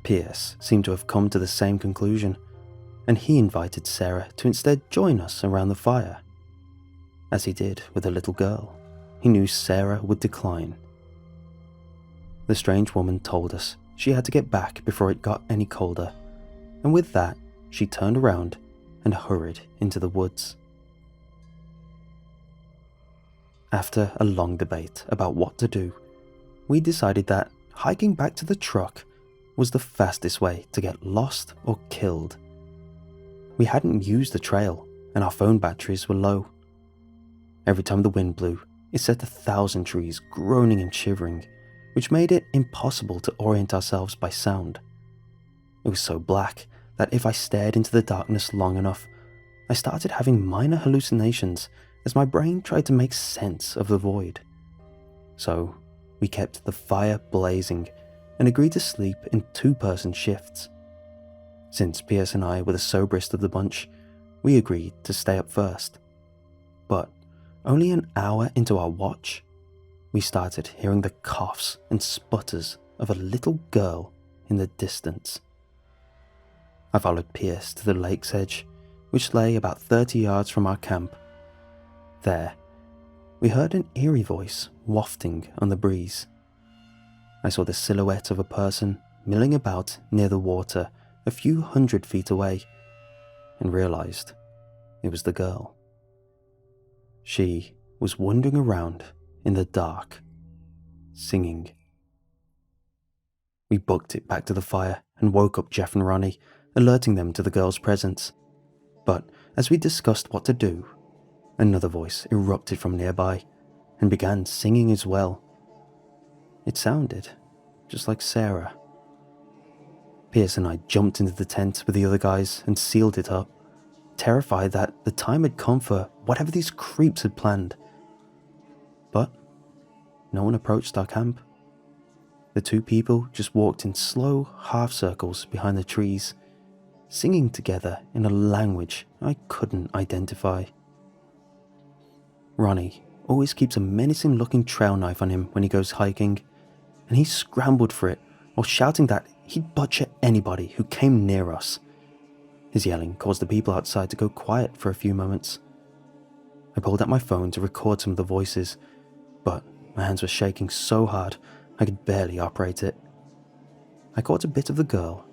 Pierce seemed to have come to the same conclusion, and he invited Sarah to instead join us around the fire. As he did with the little girl, he knew Sarah would decline. The strange woman told us she had to get back before it got any colder, and with that, she turned around and hurried into the woods. After a long debate about what to do, we decided that hiking back to the truck was the fastest way to get lost or killed. We hadn't used the trail, and our phone batteries were low. Every time the wind blew, it set 1,000 trees groaning and shivering, which made it impossible to orient ourselves by sound. It was so black that if I stared into the darkness long enough, I started having minor hallucinations as my brain tried to make sense of the void. So, we kept the fire blazing and agreed to sleep in two-person shifts. Since Pierce and I were the soberest of the bunch, we agreed to stay up first. But only an hour into our watch, we started hearing the coughs and sputters of a little girl in the distance. I followed Pierce to the lake's edge, which lay about 30 yards from our camp. There, we heard an eerie voice wafting on the breeze. I saw the silhouette of a person milling about near the water a few 100 feet away, and realized it was the girl. She was wandering around in the dark, singing. We booked it back to the fire and woke up Jeff and Ronnie, alerting them to the girl's presence. But as we discussed what to do, another voice erupted from nearby and began singing as well. It sounded just like Sarah. Pierce and I jumped into the tent with the other guys and sealed it up, terrified that the time had come for whatever these creeps had planned. But no one approached our camp. The two people just walked in slow half circles behind the trees, singing together in a language I couldn't identify. Ronnie always keeps a menacing looking trail knife on him when he goes hiking, and he scrambled for it while shouting that he'd butcher anybody who came near us. His yelling caused the people outside to go quiet for a few moments. I pulled out my phone to record some of the voices, but my hands were shaking so hard I could barely operate it. I caught a bit of the girl,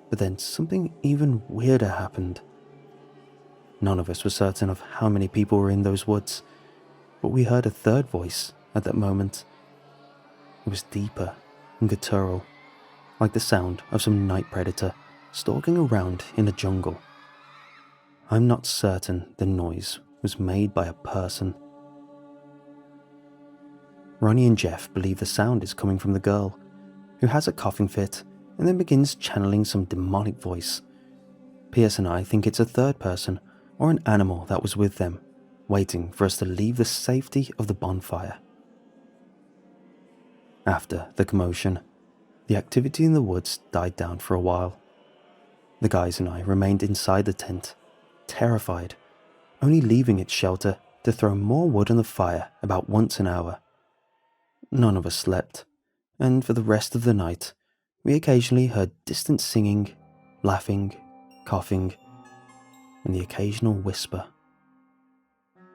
but then something even weirder happened. None of us were certain of how many people were in those woods, but we heard a third voice at that moment. It was deeper and guttural, like the sound of some night predator stalking around in a jungle. I'm not certain the noise was made by a person. Ronnie and Jeff believe the sound is coming from the girl, who has a coughing fit and then begins channeling some demonic voice. Pierce and I think it's a third person or an animal that was with them, waiting for us to leave the safety of the bonfire. After the commotion, the activity in the woods died down for a while. The guys and I remained inside the tent, terrified, only leaving its shelter to throw more wood on the fire about once an hour. None of us slept, and for the rest of the night, we occasionally heard distant singing, laughing, coughing, and the occasional whisper.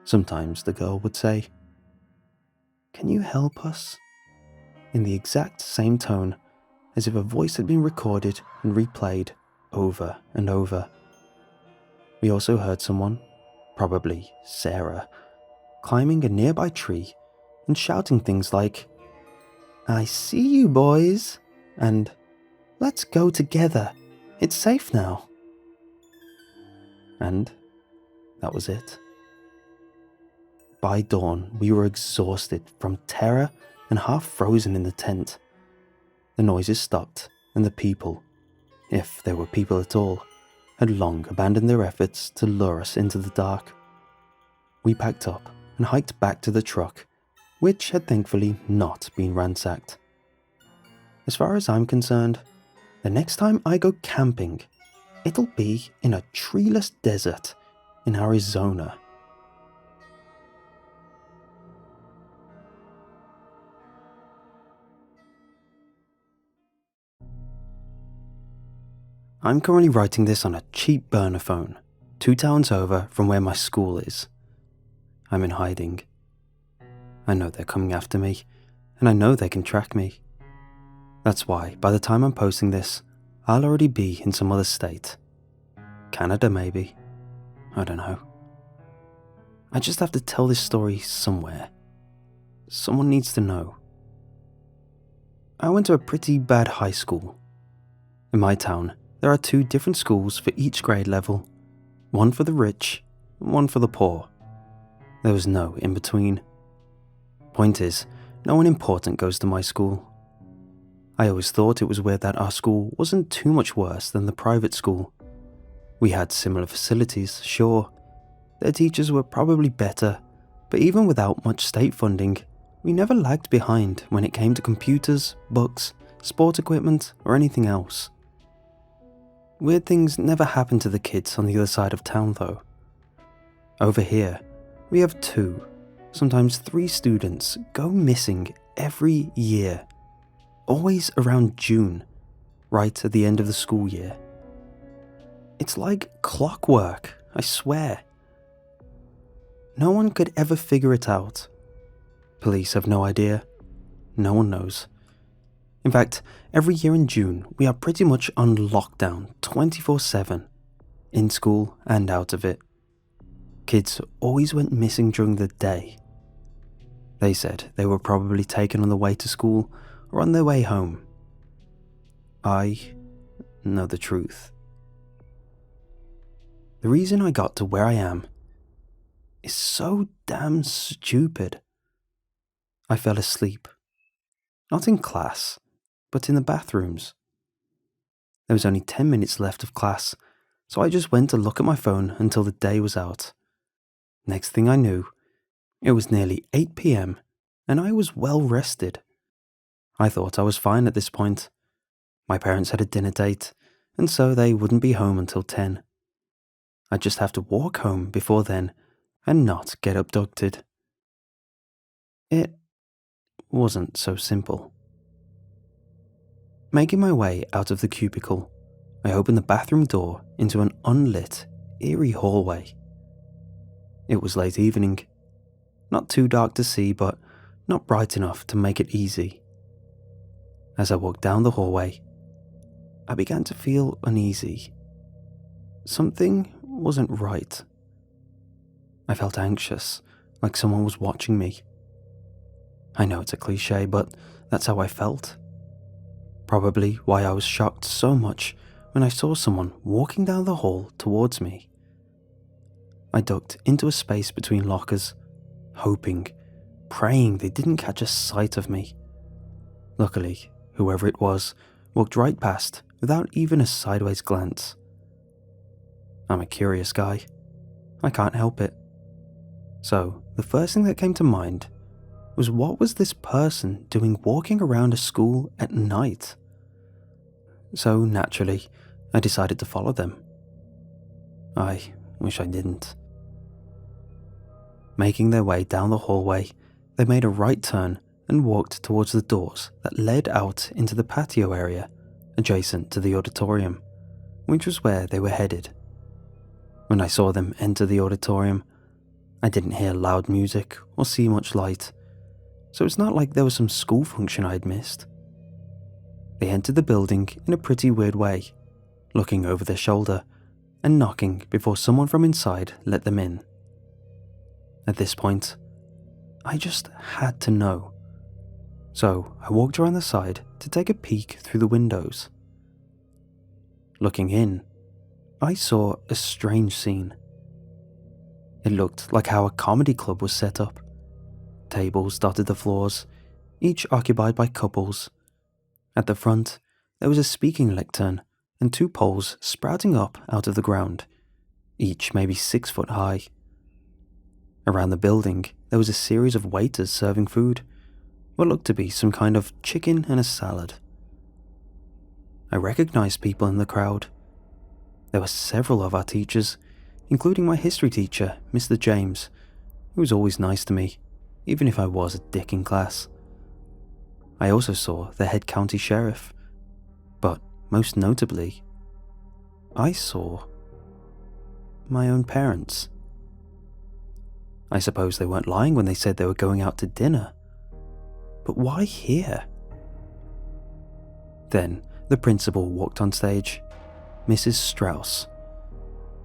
Sometimes the girl would say, "Can you help us?" in the exact same tone as if a voice had been recorded and replayed over and over. We also heard someone, probably Sarah, climbing a nearby tree and shouting things like, "I see you, boys," and "Let's go together. It's safe now." And that was it. By dawn, we were exhausted from terror and half frozen in the tent. The noises stopped, and the people, if there were people at all, had long abandoned their efforts to lure us into the dark. We packed up and hiked back to the truck, which had thankfully not been ransacked. As far as I'm concerned, the next time I go camping, it'll be in a treeless desert in Arizona. I'm currently writing this on a cheap burner phone, 2 towns over from where my school is. I'm in hiding. I know they're coming after me, and I know they can track me. That's why, by the time I'm posting this, I'll already be in some other state. Canada, maybe. I don't know. I just have to tell this story somewhere. Someone needs to know. I went to a pretty bad high school. In my town, there are 2 different schools for each grade level. One for the rich, one for the poor. There was no in between. Point is, no one important goes to my school. I always thought it was weird that our school wasn't too much worse than the private school. We had similar facilities, sure. Their teachers were probably better, but even without much state funding, we never lagged behind when it came to computers, books, sport equipment, or anything else. Weird things never happened to the kids on the other side of town though. Over here, we have 2, sometimes 3 students go missing every year. Always around June, right at the end of the school year. It's like clockwork, I swear. No one could ever figure it out. Police have no idea. No one knows. In fact, every year in June, we are pretty much on lockdown 24/7, in school and out of it. Kids always went missing during the day. They said they were probably taken on the way to school or on their way home. I know the truth. The reason I got to where I am is so damn stupid. I fell asleep. Not in class, but in the bathrooms. There was only 10 minutes left of class, so I just went to look at my phone until the day was out. Next thing I knew, it was nearly 8 p.m. and I was well rested. I thought I was fine at this point. My parents had a dinner date, and so they wouldn't be home until 10. I'd just have to walk home before then and not get abducted. It wasn't so simple. Making my way out of the cubicle, I opened the bathroom door into an unlit, eerie hallway. It was late evening. Not too dark to see, but not bright enough to make it easy. As I walked down the hallway, I began to feel uneasy. Something wasn't right. I felt anxious, like someone was watching me. I know it's a cliche, but that's how I felt. Probably why I was shocked so much when I saw someone walking down the hall towards me. I ducked into a space between lockers, hoping, praying they didn't catch a sight of me. Luckily, whoever it was walked right past without even a sideways glance. I'm a curious guy. I can't help it. So, the first thing that came to mind was what was this person doing walking around a school at night? So, naturally, I decided to follow them. I wish I didn't. Making their way down the hallway, they made a right turn and walked towards the doors that led out into the patio area adjacent to the auditorium, which was where they were headed. When I saw them enter the auditorium, I didn't hear loud music or see much light, so it's not like there was some school function I'd missed. They entered the building in a pretty weird way, looking over their shoulder and knocking before someone from inside let them in. At this point, I just had to know. So I walked around the side to take a peek through the windows. Looking in, I saw a strange scene. It looked like how a comedy club was set up. Tables dotted the floors, each occupied by couples. At the front, there was a speaking lectern and 2 poles sprouting up out of the ground, each maybe 6 foot high. Around the building, there was a series of waiters serving food, what looked to be some kind of chicken and a salad. I recognized people in the crowd. There were several of our teachers, including my history teacher, Mr. James, who was always nice to me, even if I was a dick in class. I also saw the head county sheriff, but most notably, I saw my own parents. I suppose they weren't lying when they said they were going out to dinner, but why here? Then the principal walked on stage, Mrs. Strauss.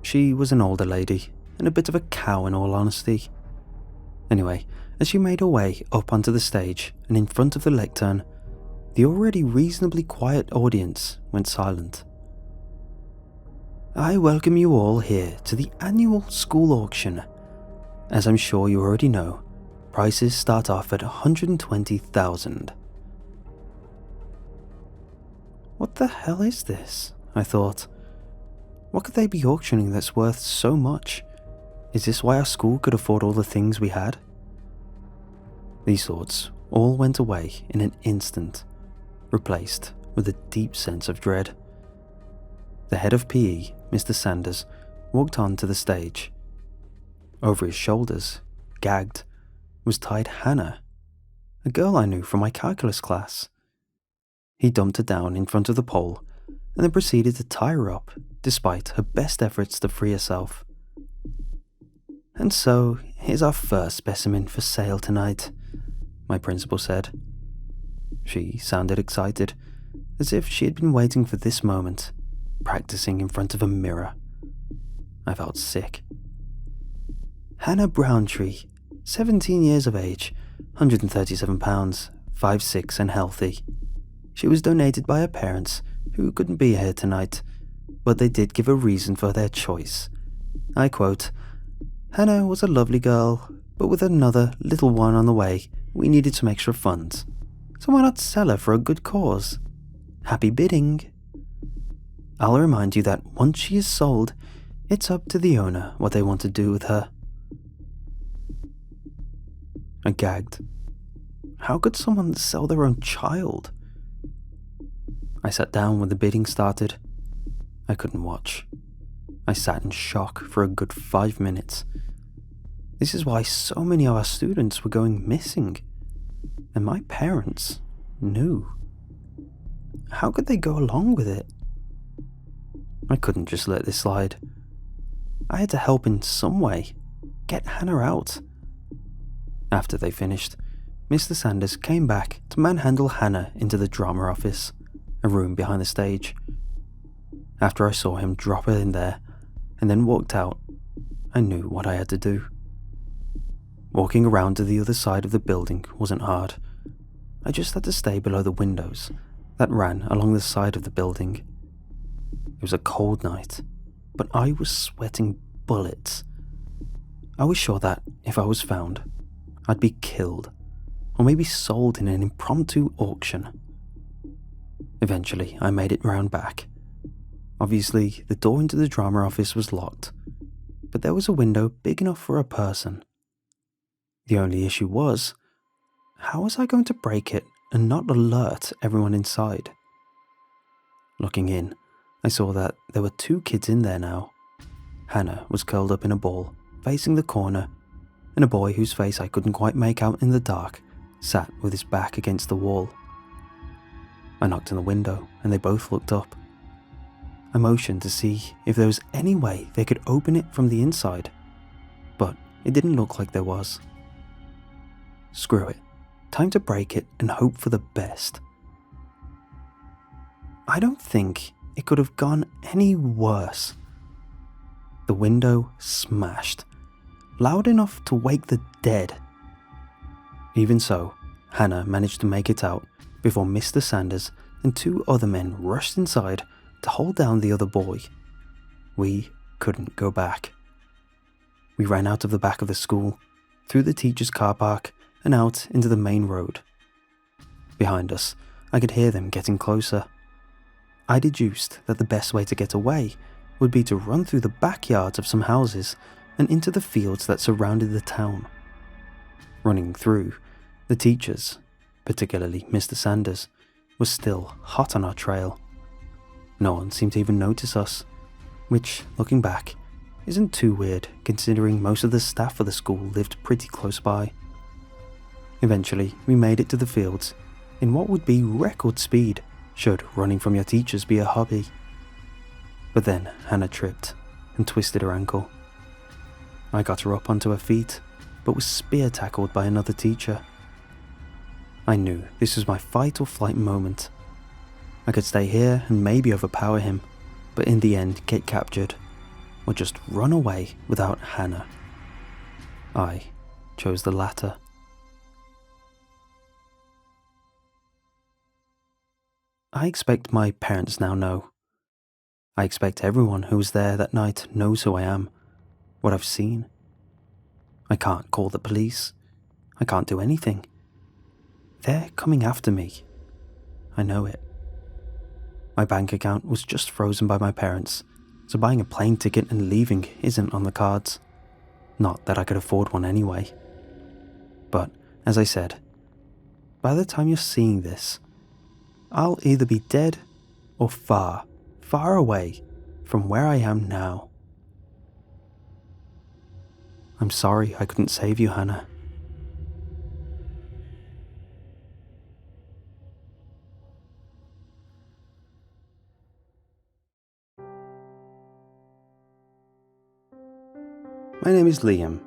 She was an older lady, and a bit of a cow in all honesty. Anyway, as she made her way up onto the stage and in front of the lectern, the already reasonably quiet audience went silent. I welcome you all here to the annual school auction. As I'm sure you already know, prices start off at $120,000. What the hell is this? I thought. What could they be auctioning that's worth so much? Is this why our school could afford all the things we had? These thoughts all went away in an instant, replaced with a deep sense of dread. The head of PE, Mr. Sanders, walked onto the stage. Over his shoulders, gagged, was tied Hannah, a girl I knew from my calculus class. He dumped her down in front of the pole and then proceeded to tie her up despite her best efforts to free herself. And so, here's our first specimen for sale tonight, my principal said. She sounded excited, as if she had been waiting for this moment, practicing in front of a mirror. I felt sick. Hannah Browntree, 17 years of age, 137 pounds, 5'6" and healthy. She was donated by her parents, who couldn't be here tonight, but they did give a reason for their choice. I quote, Hannah was a lovely girl, but with another little one on the way, we needed some extra funds. So why not sell her for a good cause? Happy bidding. I'll remind you that once she is sold, it's up to the owner what they want to do with her. I gagged. How could someone sell their own child? I sat down when the bidding started. I couldn't watch. I sat in shock for a good 5 minutes. This is why so many of our students were going missing. And my parents knew. How could they go along with it? I couldn't just let this slide. I had to help in some way. Get Hannah out. After they finished, Mr. Sanders came back to manhandle Hannah into the drama office, a room behind the stage. After I saw him drop her in there and then walked out, I knew what I had to do. Walking around to the other side of the building wasn't hard. I just had to stay below the windows that ran along the side of the building. It was a cold night, but I was sweating bullets. I was sure that if I was found, I'd be killed, or maybe sold in an impromptu auction. Eventually, I made it round back. Obviously, the door into the drama office was locked, but there was a window big enough for a person. The only issue was, how was I going to break it and not alert everyone inside? Looking in, I saw that there were 2 kids in there now. Hannah was curled up in a ball, facing the corner, and a boy whose face I couldn't quite make out in the dark sat with his back against the wall. I knocked on the window and they both looked up. I motioned to see if there was any way they could open it from the inside, but it didn't look like there was. Screw it, time to break it and hope for the best. I don't think it could have gone any worse. The window smashed, loud enough to wake the dead. Even so, Hannah managed to make it out before Mr. Sanders and two other men rushed inside to hold down the other boy. We couldn't go back. We ran out of the back of the school, through the teacher's car park, and out into the main road. Behind us, I could hear them getting closer. I deduced that the best way to get away would be to run through the backyards of some houses and into the fields that surrounded the town. Running through, the teachers, particularly Mr. Sanders, was still hot on our trail. No one seemed to even notice us, which, looking back, isn't too weird considering most of the staff for the school lived pretty close by. Eventually, we made it to the fields in what would be record speed should running from your teachers be a hobby. But then Hannah tripped and twisted her ankle. I got her up onto her feet, but was spear tackled by another teacher. I knew this was my fight or flight moment. I could stay here and maybe overpower him, but in the end get captured, or just run away without Hannah. I chose the latter. I expect my parents now know. I expect everyone who was there that night knows who I am, what I've seen. I can't call the police. I can't do anything. They're coming after me. I know it. My bank account was just frozen by my parents, so buying a plane ticket and leaving isn't on the cards. Not that I could afford one anyway. But, as I said, by the time you're seeing this, I'll either be dead or far, far away from where I am now. I'm sorry I couldn't save you, Hannah. My name is Liam.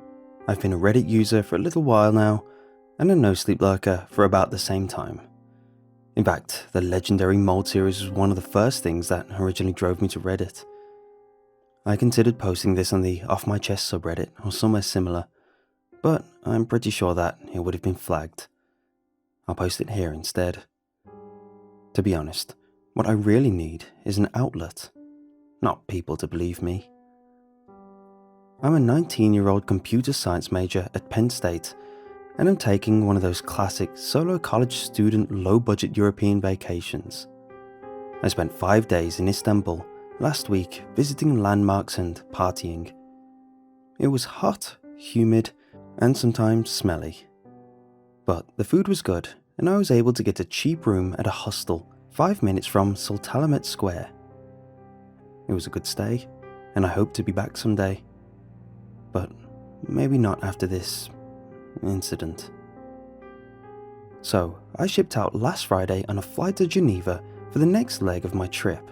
I've been a Reddit user for a little while now, and a no-sleep lurker for about the same time. In fact, the legendary mold series was one of the first things that originally drove me to Reddit. I considered posting this on the Off My Chest subreddit or somewhere similar, but I'm pretty sure that it would have been flagged. I'll post it here instead. To be honest, what I really need is an outlet, not people to believe me. I'm a 19-year-old computer science major at Penn State, and I'm taking one of those classic solo college student low-budget European vacations. I spent 5 days in Istanbul last week visiting landmarks and partying. It was hot, humid, and sometimes smelly. But the food was good, and I was able to get a cheap room at a hostel 5 minutes from Sultanahmet Square. It was a good stay, and I hope to be back someday. But maybe not after this incident. So I shipped out last Friday on a flight to Geneva for the next leg of my trip.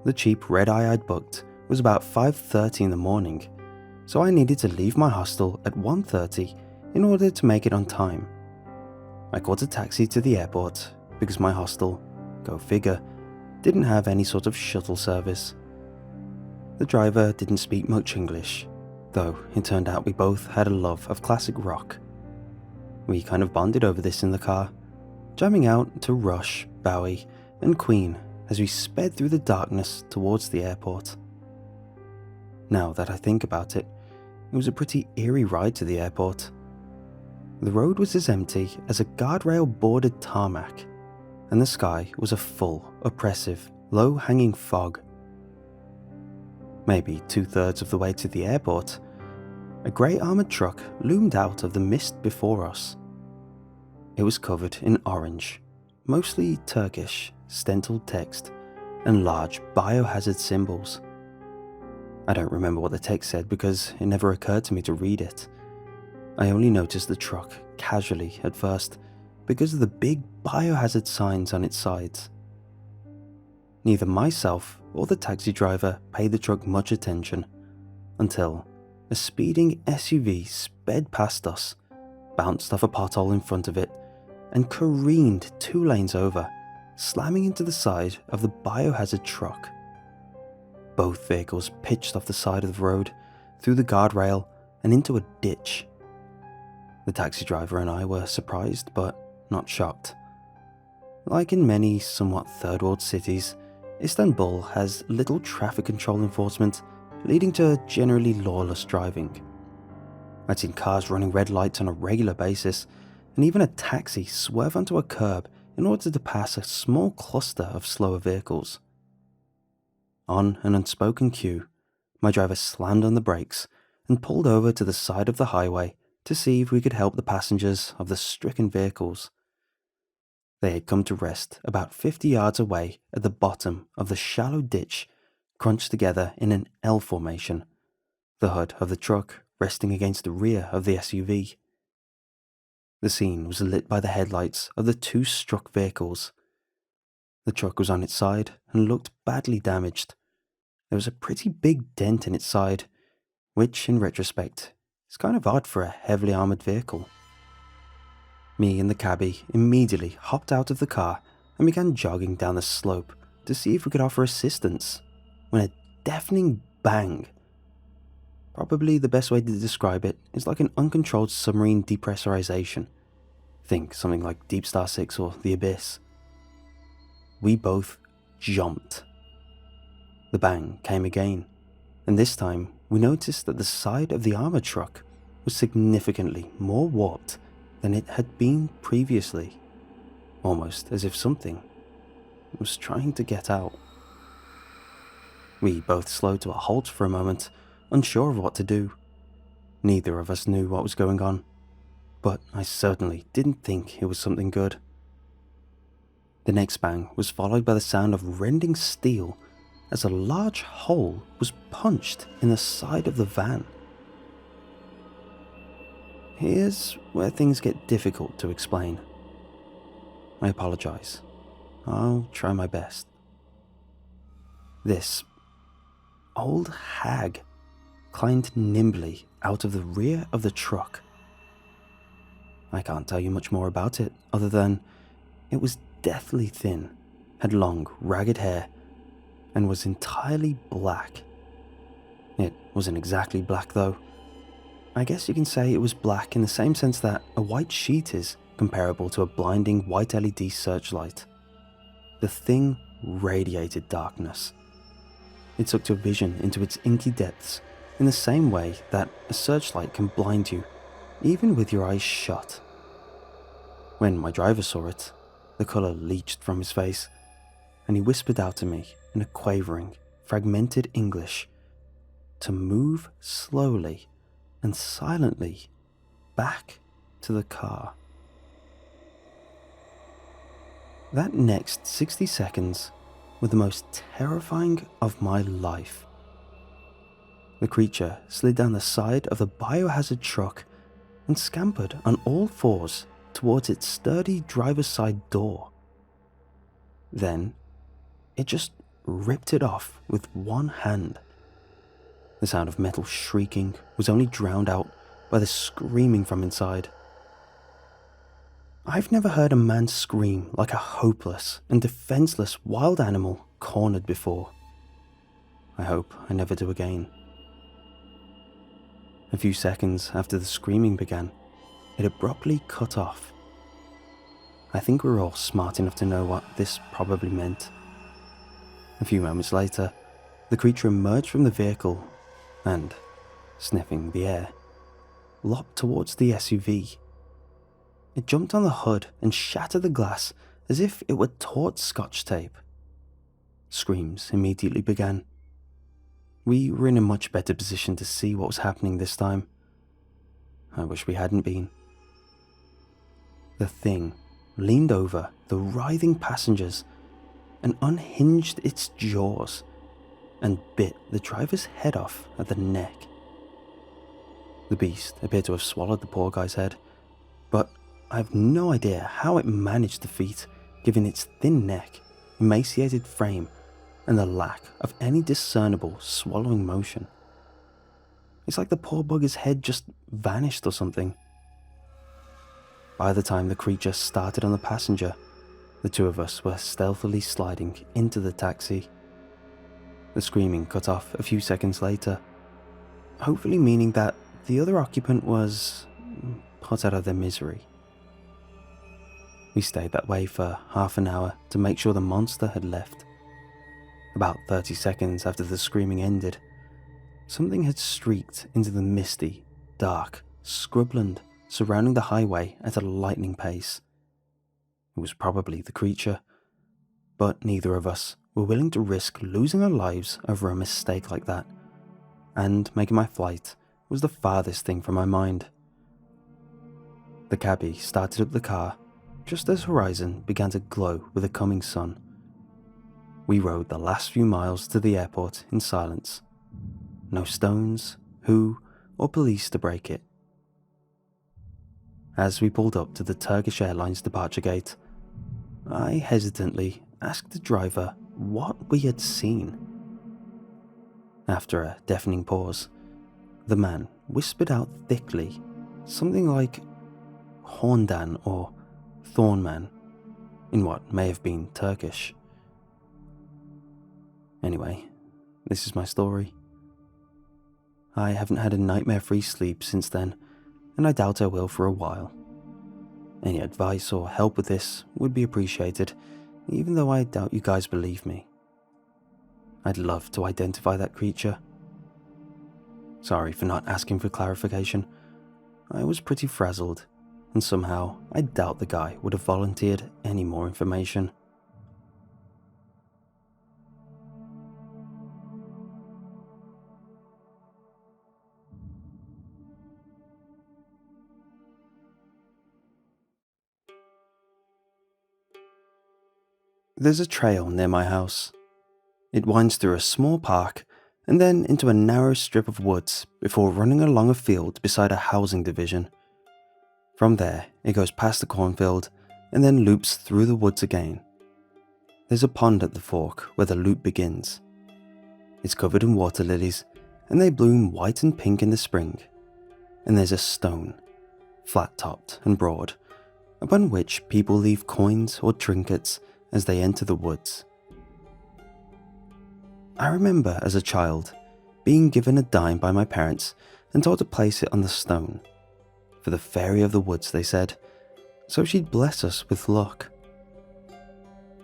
The cheap red-eye I'd booked was about 5:30 in the morning, so I needed to leave my hostel at 1:30 in order to make it on time. I caught a taxi to the airport because my hostel, go figure, didn't have any sort of shuttle service. The driver didn't speak much English, though it turned out we both had a love of classic rock. We kind of bonded over this in the car, jamming out to Rush, Bowie, and Queen as we sped through the darkness towards the airport. Now that I think about it, it was a pretty eerie ride to the airport. The road was as empty as a guardrail-bordered tarmac, and the sky was a full, oppressive, low-hanging fog. Maybe 2/3 of the way to the airport, a grey armoured truck loomed out of the mist before us. It was covered in orange, mostly Turkish, stenciled text and large biohazard symbols. I don't remember what the text said because it never occurred to me to read it. I only noticed the truck casually at first because of the big biohazard signs on its sides. Neither myself or the taxi driver paid the truck much attention until a speeding SUV sped past us, bounced off a pothole in front of it, and careened 2 lanes over, slamming into the side of the biohazard truck. Both vehicles pitched off the side of the road, through the guardrail, and into a ditch. The taxi driver and I were surprised but not shocked. Like in many somewhat third world cities, Istanbul has little traffic control enforcement, leading to generally lawless driving. I'd seen cars running red lights on a regular basis, and even a taxi swerve onto a curb in order to pass a small cluster of slower vehicles. On an unspoken cue, my driver slammed on the brakes and pulled over to the side of the highway to see if we could help the passengers of the stricken vehicles. They had come to rest about 50 yards away at the bottom of the shallow ditch, crunched together in an L formation, the hood of the truck resting against the rear of the SUV. The scene was lit by the headlights of the two struck vehicles. The truck was on its side and looked badly damaged. There was a pretty big dent in its side, which, in retrospect, is kind of odd for a heavily armoured vehicle. Me and the cabbie immediately hopped out of the car and began jogging down the slope to see if we could offer assistance, when a deafening bang. Probably the best way to describe it is like an uncontrolled submarine depressurization. Think something like Deep Star 6 or The Abyss. We both jumped. The bang came again, and this time we noticed that the side of the armoured truck was significantly more warped than it had been previously, almost as if something was trying to get out. We both slowed to a halt for a moment, unsure of what to do. Neither of us knew what was going on, but I certainly didn't think it was something good. The next bang was followed by the sound of rending steel as a large hole was punched in the side of the van. Here's where things get difficult to explain. I apologize. I'll try my best. This old hag climbed nimbly out of the rear of the truck. I can't tell you much more about it other than it was deathly thin, had long, ragged hair, and was entirely black. It wasn't exactly black though. I guess you can say it was black in the same sense that a white sheet is comparable to a blinding white LED searchlight. The thing radiated darkness. It sucked your vision into its inky depths in the same way that a searchlight can blind you, even with your eyes shut. When my driver saw it, the colour leached from his face, and he whispered out to me in a quavering, fragmented English to move slowly and silently back to the car. That next 60 seconds were the most terrifying of my life. The creature slid down the side of the biohazard truck and scampered on all fours towards its sturdy driver's side door. Then, it just ripped it off with one hand. The sound of metal shrieking was only drowned out by the screaming from inside. I've never heard a man scream like a hopeless and defenseless wild animal cornered before. I hope I never do again. A few seconds after the screaming began, it abruptly cut off. I think we were all smart enough to know what this probably meant. A few moments later, the creature emerged from the vehicle and, sniffing the air, lopped towards the SUV. It jumped on the hood and shattered the glass as if it were taut Scotch tape. Screams immediately began. We were in a much better position to see what was happening this time. I wish we hadn't been. The thing leaned over the writhing passengers and unhinged its jaws and bit the driver's head off at the neck. The beast appeared to have swallowed the poor guy's head, but I have no idea how it managed the feat, given its thin neck, emaciated frame, and the lack of any discernible swallowing motion. It's like the poor bugger's head just vanished or something. By the time the creature started on the passenger, the two of us were stealthily sliding into the taxi. The screaming cut off a few seconds later, hopefully meaning that the other occupant was put out of their misery. We stayed that way for half an hour to make sure the monster had left. About 30 seconds after the screaming ended, something had streaked into the misty, dark scrubland surrounding the highway at a lightning pace. It was probably the creature, but neither of us were willing to risk losing our lives over a mistake like that, and making my flight was the farthest thing from my mind. The cabbie started up the car just as horizon began to glow with the coming sun. We rode the last few miles to the airport in silence. No stones, who, or police to break it. As we pulled up to the Turkish Airlines departure gate, I hesitantly asked the driver what we had seen. After a deafening pause, the man whispered out thickly something like Horndan or Thornman in what may have been Turkish. Anyway, this is my story. I haven't had a nightmare-free sleep since then, and I doubt I will for a while. Any advice or help with this would be appreciated, even though I doubt you guys believe me. I'd love to identify that creature. Sorry for not asking for clarification. I was pretty frazzled, and somehow I doubt the guy would have volunteered any more information. There's a trail near my house. It winds through a small park and then into a narrow strip of woods before running along a field beside a housing division. From there, it goes past the cornfield and then loops through the woods again. There's a pond at the fork where the loop begins. It's covered in water lilies, and they bloom white and pink in the spring. And there's a stone, flat-topped and broad, upon which people leave coins or trinkets as they enter the woods. I remember as a child being given a dime by my parents and told to place it on the stone. For the fairy of the woods, they said, so she'd bless us with luck.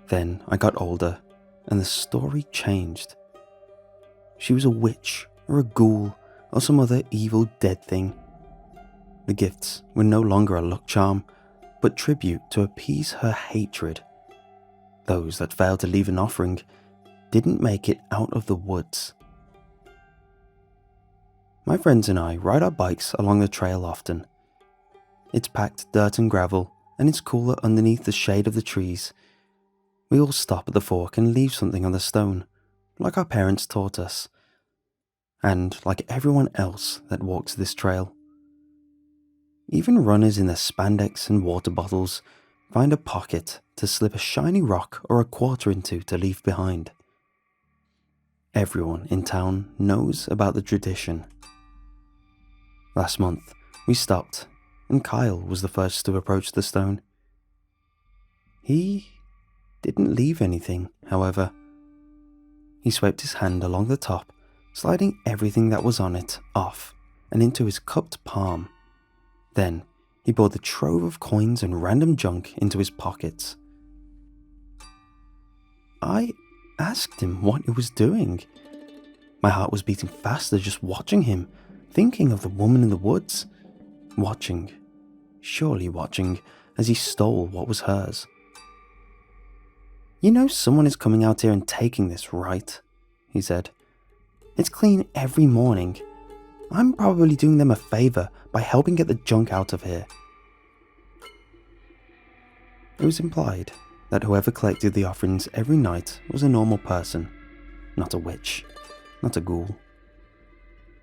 Then I got older and the story changed. She was a witch or a ghoul or some other evil dead thing. The gifts were no longer a luck charm, but tribute to appease her hatred. Those that failed to leave an offering didn't make it out of the woods. My friends and I ride our bikes along the trail often. It's packed dirt and gravel, and it's cooler underneath the shade of the trees. We all stop at the fork and leave something on the stone, like our parents taught us, and like everyone else that walks this trail. Even runners in their spandex and water bottles find a pocket to slip a shiny rock or a quarter into to leave behind. Everyone in town knows about the tradition. Last month, we stopped, and Kyle was the first to approach the stone. He didn't leave anything, however. He swept his hand along the top, sliding everything that was on it off and into his cupped palm. Then he poured the trove of coins and random junk into his pockets. I asked him what he was doing. My heart was beating faster just watching him, thinking of the woman in the woods. Watching, surely watching, as he stole what was hers. You know someone is coming out here and taking this, right? He said. It's clean every morning. I'm probably doing them a favor by helping get the junk out of here. It was implied that whoever collected the offerings every night was a normal person, not a witch, not a ghoul.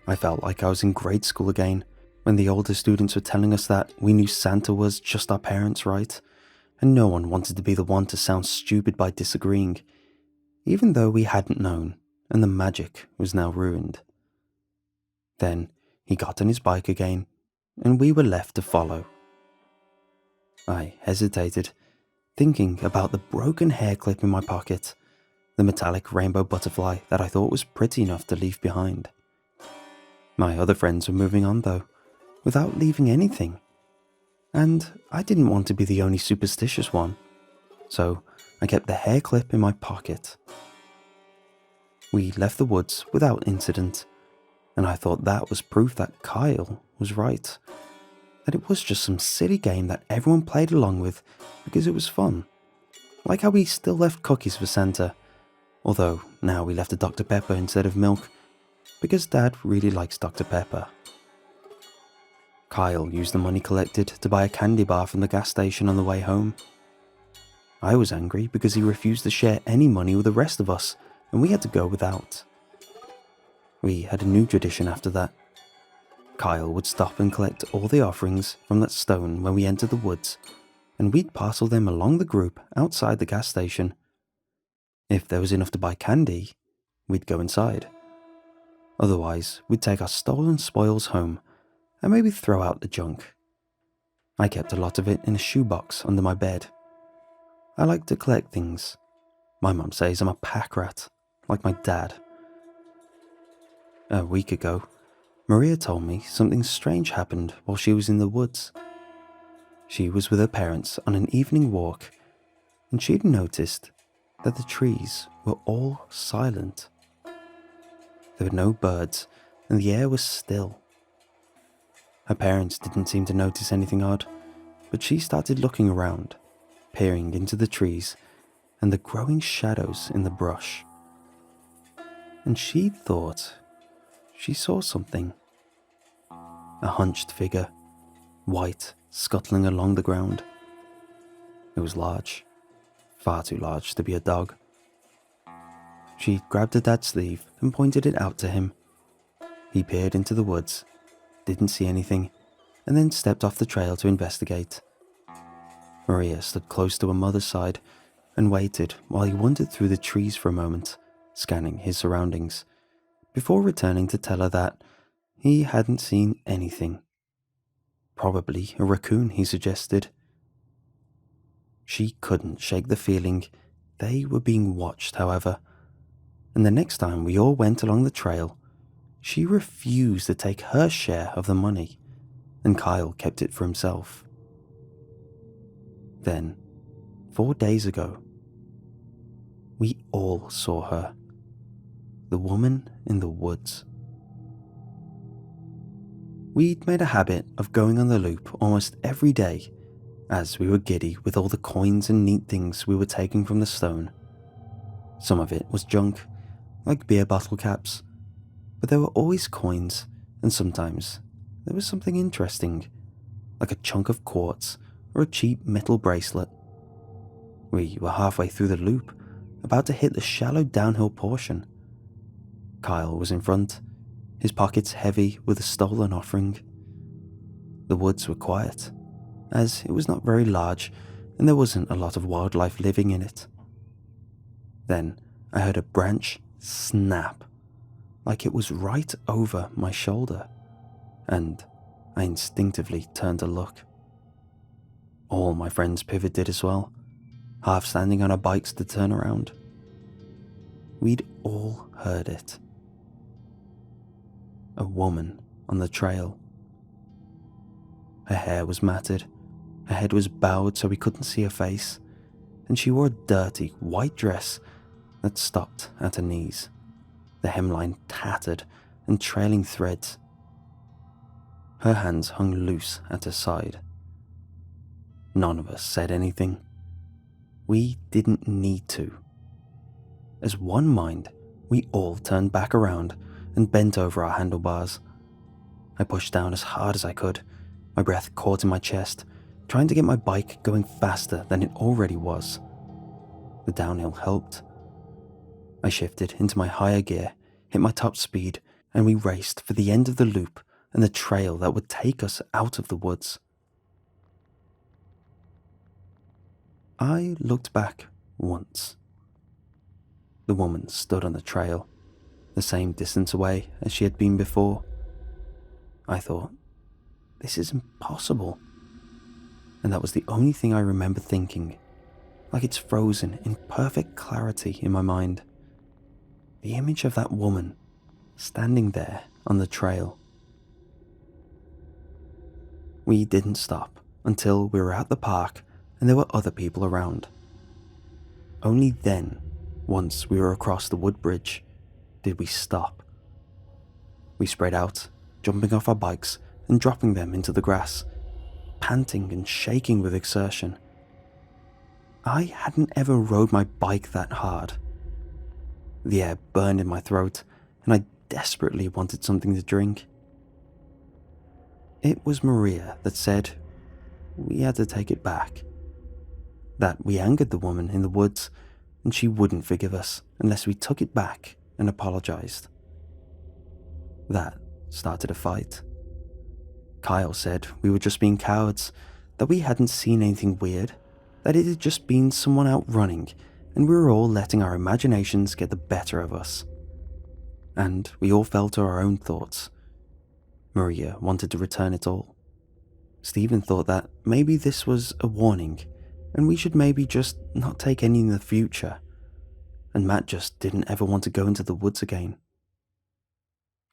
I felt like I was in grade school again, when the older students were telling us that we knew Santa was just our parents, right? And no one wanted to be the one to sound stupid by disagreeing, even though we hadn't known, and the magic was now ruined. Then he got on his bike again, and we were left to follow. I hesitated, thinking about the broken hair clip in my pocket, the metallic rainbow butterfly that I thought was pretty enough to leave behind. My other friends were moving on though, without leaving anything. And I didn't want to be the only superstitious one, so I kept the hair clip in my pocket. We left the woods without incident, and I thought that was proof that Kyle was right, that it was just some silly game that everyone played along with because it was fun. Like how we still left cookies for Santa, although now we left a Dr. Pepper instead of milk, because Dad really likes Dr. Pepper. Kyle used the money collected to buy a candy bar from the gas station on the way home. I was angry because he refused to share any money with the rest of us, and we had to go without. We had a new tradition after that. Kyle would stop and collect all the offerings from that stone when we entered the woods, and we'd parcel them along the group outside the gas station. If there was enough to buy candy, we'd go inside. Otherwise, we'd take our stolen spoils home and maybe throw out the junk. I kept a lot of it in a shoebox under my bed. I like to collect things. My mum says I'm a pack rat, like my dad. A week ago, Maria told me something strange happened while she was in the woods. She was with her parents on an evening walk, and she'd noticed that the trees were all silent. There were no birds, and the air was still. Her parents didn't seem to notice anything odd, but she started looking around, peering into the trees and the growing shadows in the brush. And she thought she saw something. A hunched figure, white, scuttling along the ground. It was large, far too large to be a dog. She grabbed her dad's sleeve and pointed it out to him. He peered into the woods, didn't see anything, and then stepped off the trail to investigate. Maria stood close to her mother's side and waited while he wandered through the trees for a moment, scanning his surroundings, before returning to tell her that he hadn't seen anything. Probably a raccoon, he suggested. She couldn't shake the feeling they were being watched, however, and the next time we all went along the trail, she refused to take her share of the money, and Kyle kept it for himself. Then, 4 days ago, we all saw her. The woman in the woods. We'd made a habit of going on the loop almost every day, as we were giddy with all the coins and neat things we were taking from the stone. Some of it was junk, like beer bottle caps, but there were always coins, and sometimes there was something interesting, like a chunk of quartz or a cheap metal bracelet. We were halfway through the loop, about to hit the shallow downhill portion. Kyle was in front, his pockets heavy with a stolen offering. The woods were quiet, as it was not very large and there wasn't a lot of wildlife living in it. Then I heard a branch snap, like it was right over my shoulder, and I instinctively turned to look. All my friends pivoted as well, half standing on our bikes to turn around. We'd all heard it. A woman on the trail. Her hair was matted, her head was bowed so we couldn't see her face, and she wore a dirty white dress that stopped at her knees, the hemline tattered and trailing threads. Her hands hung loose at her side. None of us said anything. We didn't need to. As one mind, we all turned back around and bent over our handlebars. I pushed down as hard as I could, my breath caught in my chest, trying to get my bike going faster than it already was. The downhill helped. I shifted into my higher gear, hit my top speed, and we raced for the end of the loop and the trail that would take us out of the woods. I looked back once. The woman stood on the trail, the same distance away as she had been before. I thought, this is impossible. And that was the only thing I remember thinking, like it's frozen in perfect clarity in my mind. The image of that woman standing there on the trail. We didn't stop until we were at the park and there were other people around. Only then, once we were across the wood bridge, did we stop. We spread out, jumping off our bikes and dropping them into the grass, panting and shaking with exertion. I hadn't ever rode my bike that hard. The air burned in my throat, and I desperately wanted something to drink. It was Maria that said we had to take it back. That we angered the woman in the woods, and she wouldn't forgive us unless we took it back and apologized. That started a fight. Kyle said we were just being cowards, that we hadn't seen anything weird, that it had just been someone out running, and we were all letting our imaginations get the better of us. And we all fell to our own thoughts. Maria wanted to return it all. Stephen thought that maybe this was a warning, and we should maybe just not take any in the future. And Matt just didn't ever want to go into the woods again.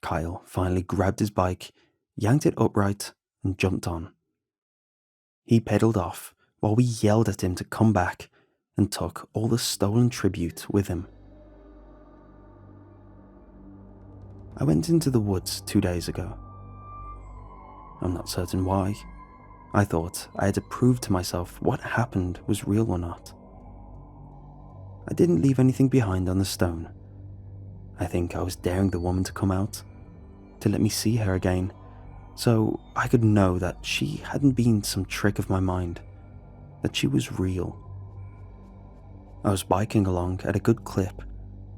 Kyle finally grabbed his bike, yanked it upright, and jumped on. He pedaled off while we yelled at him to come back and took all the stolen tribute with him. I went into the woods 2 days ago. I'm not certain why. I thought I had to prove to myself what happened was real or not. I didn't leave anything behind on the stone. I think I was daring the woman to come out, to let me see her again, so I could know that she hadn't been some trick of my mind, that she was real. I was biking along at a good clip,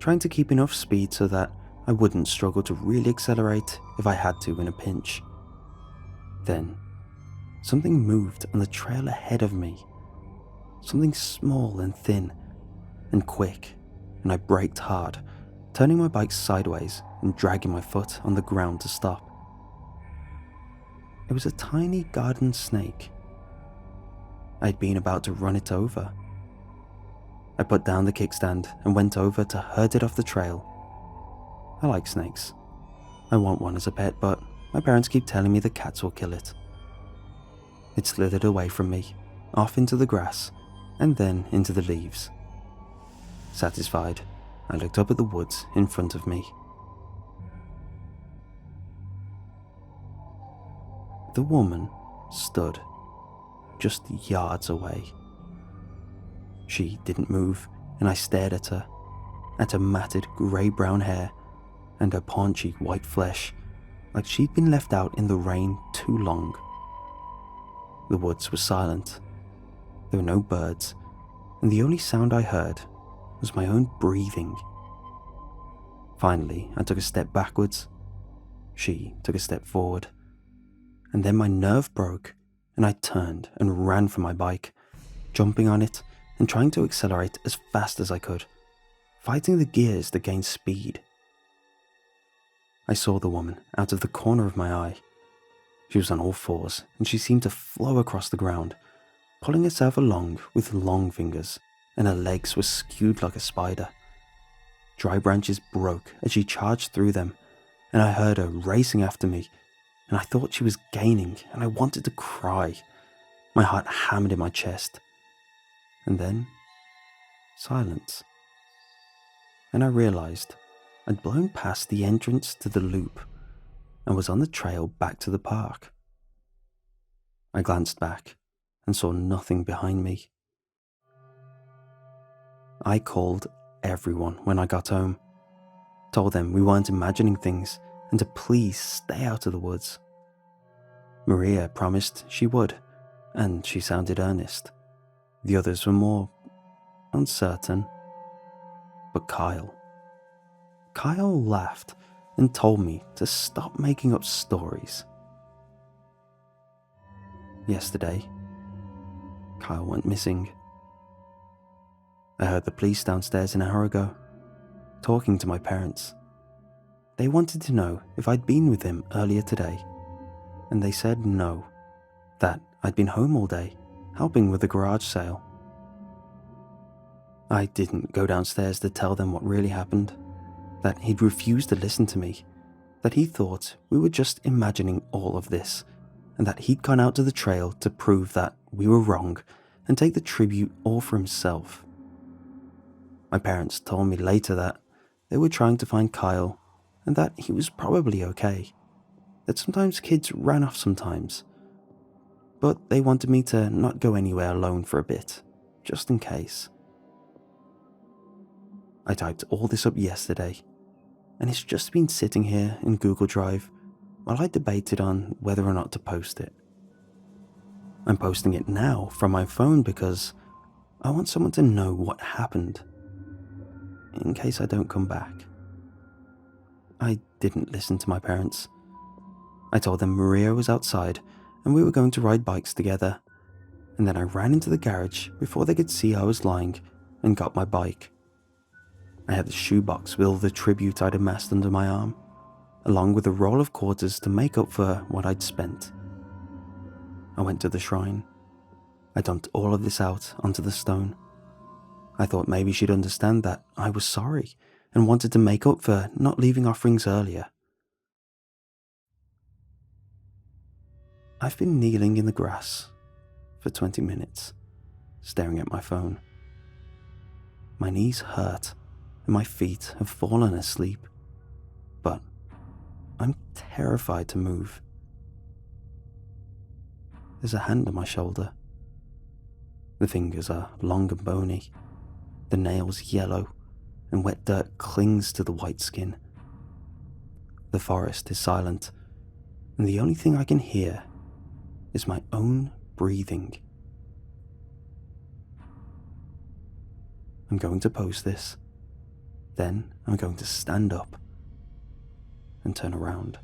trying to keep enough speed so that I wouldn't struggle to really accelerate if I had to in a pinch. Then, something moved on the trail ahead of me. Something small and thin and quick, and I braked hard, turning my bike sideways and dragging my foot on the ground to stop. It was a tiny garden snake. I'd been about to run it over. I put down the kickstand and went over to herd it off the trail. I like snakes. I want one as a pet, but my parents keep telling me the cats will kill it. It slithered away from me, off into the grass, and then into the leaves. Satisfied, I looked up at the woods in front of me. The woman stood just yards away. She didn't move, and I stared at her matted grey-brown hair and her paunchy white flesh, like she'd been left out in the rain too long. The woods were silent. There were no birds, and the only sound I heard was my own breathing. Finally, I took a step backwards. She took a step forward. And then my nerve broke, and I turned and ran for my bike, jumping on it and trying to accelerate as fast as I could, fighting the gears to gain speed. I saw the woman out of the corner of my eye. She was on all fours, and she seemed to flow across the ground, pulling herself along with long fingers, and her legs were skewed like a spider. Dry branches broke as she charged through them, and I heard her racing after me, and I thought she was gaining, and I wanted to cry. My heart hammered in my chest. And then, silence. And I realized I'd blown past the entrance to the loop and was on the trail back to the park. I glanced back and saw nothing behind me. I called everyone when I got home, told them we weren't imagining things and to please stay out of the woods. Maria promised she would, and she sounded earnest. The others were more uncertain. But Kyle laughed and told me to stop making up stories. Yesterday, Kyle went missing. I heard the police downstairs an hour ago, talking to my parents. They wanted to know if I'd been with him earlier today, and they said no, that I'd been home all day, helping with the garage sale. I didn't go downstairs to tell them what really happened, that he'd refused to listen to me, that he thought we were just imagining all of this, and that he'd gone out to the trail to prove that we were wrong and take the tribute all for himself. My parents told me later that they were trying to find Kyle and that he was probably okay, that sometimes kids ran off sometimes, but they wanted me to not go anywhere alone for a bit, just in case. I typed all this up yesterday, and it's just been sitting here in Google Drive while I debated on whether or not to post it. I'm posting it now from my phone because I want someone to know what happened, in case I don't come back. I didn't listen to my parents. I told them Maria was outside and we were going to ride bikes together, and then I ran into the garage before they could see I was lying and got my bike. I had the shoebox with all the tribute I'd amassed under my arm, along with a roll of quarters to make up for what I'd spent. I went to the shrine. I dumped all of this out onto the stone. I thought maybe she'd understand that I was sorry and wanted to make up for not leaving offerings earlier. I've been kneeling in the grass for 20 minutes, staring at my phone. My knees hurt and my feet have fallen asleep, but I'm terrified to move. There's a hand on my shoulder. The fingers are long and bony, the nails yellow, and wet dirt clings to the white skin. The forest is silent, and the only thing I can hear is my own breathing. I'm going to post this. Then I'm going to stand up and turn around.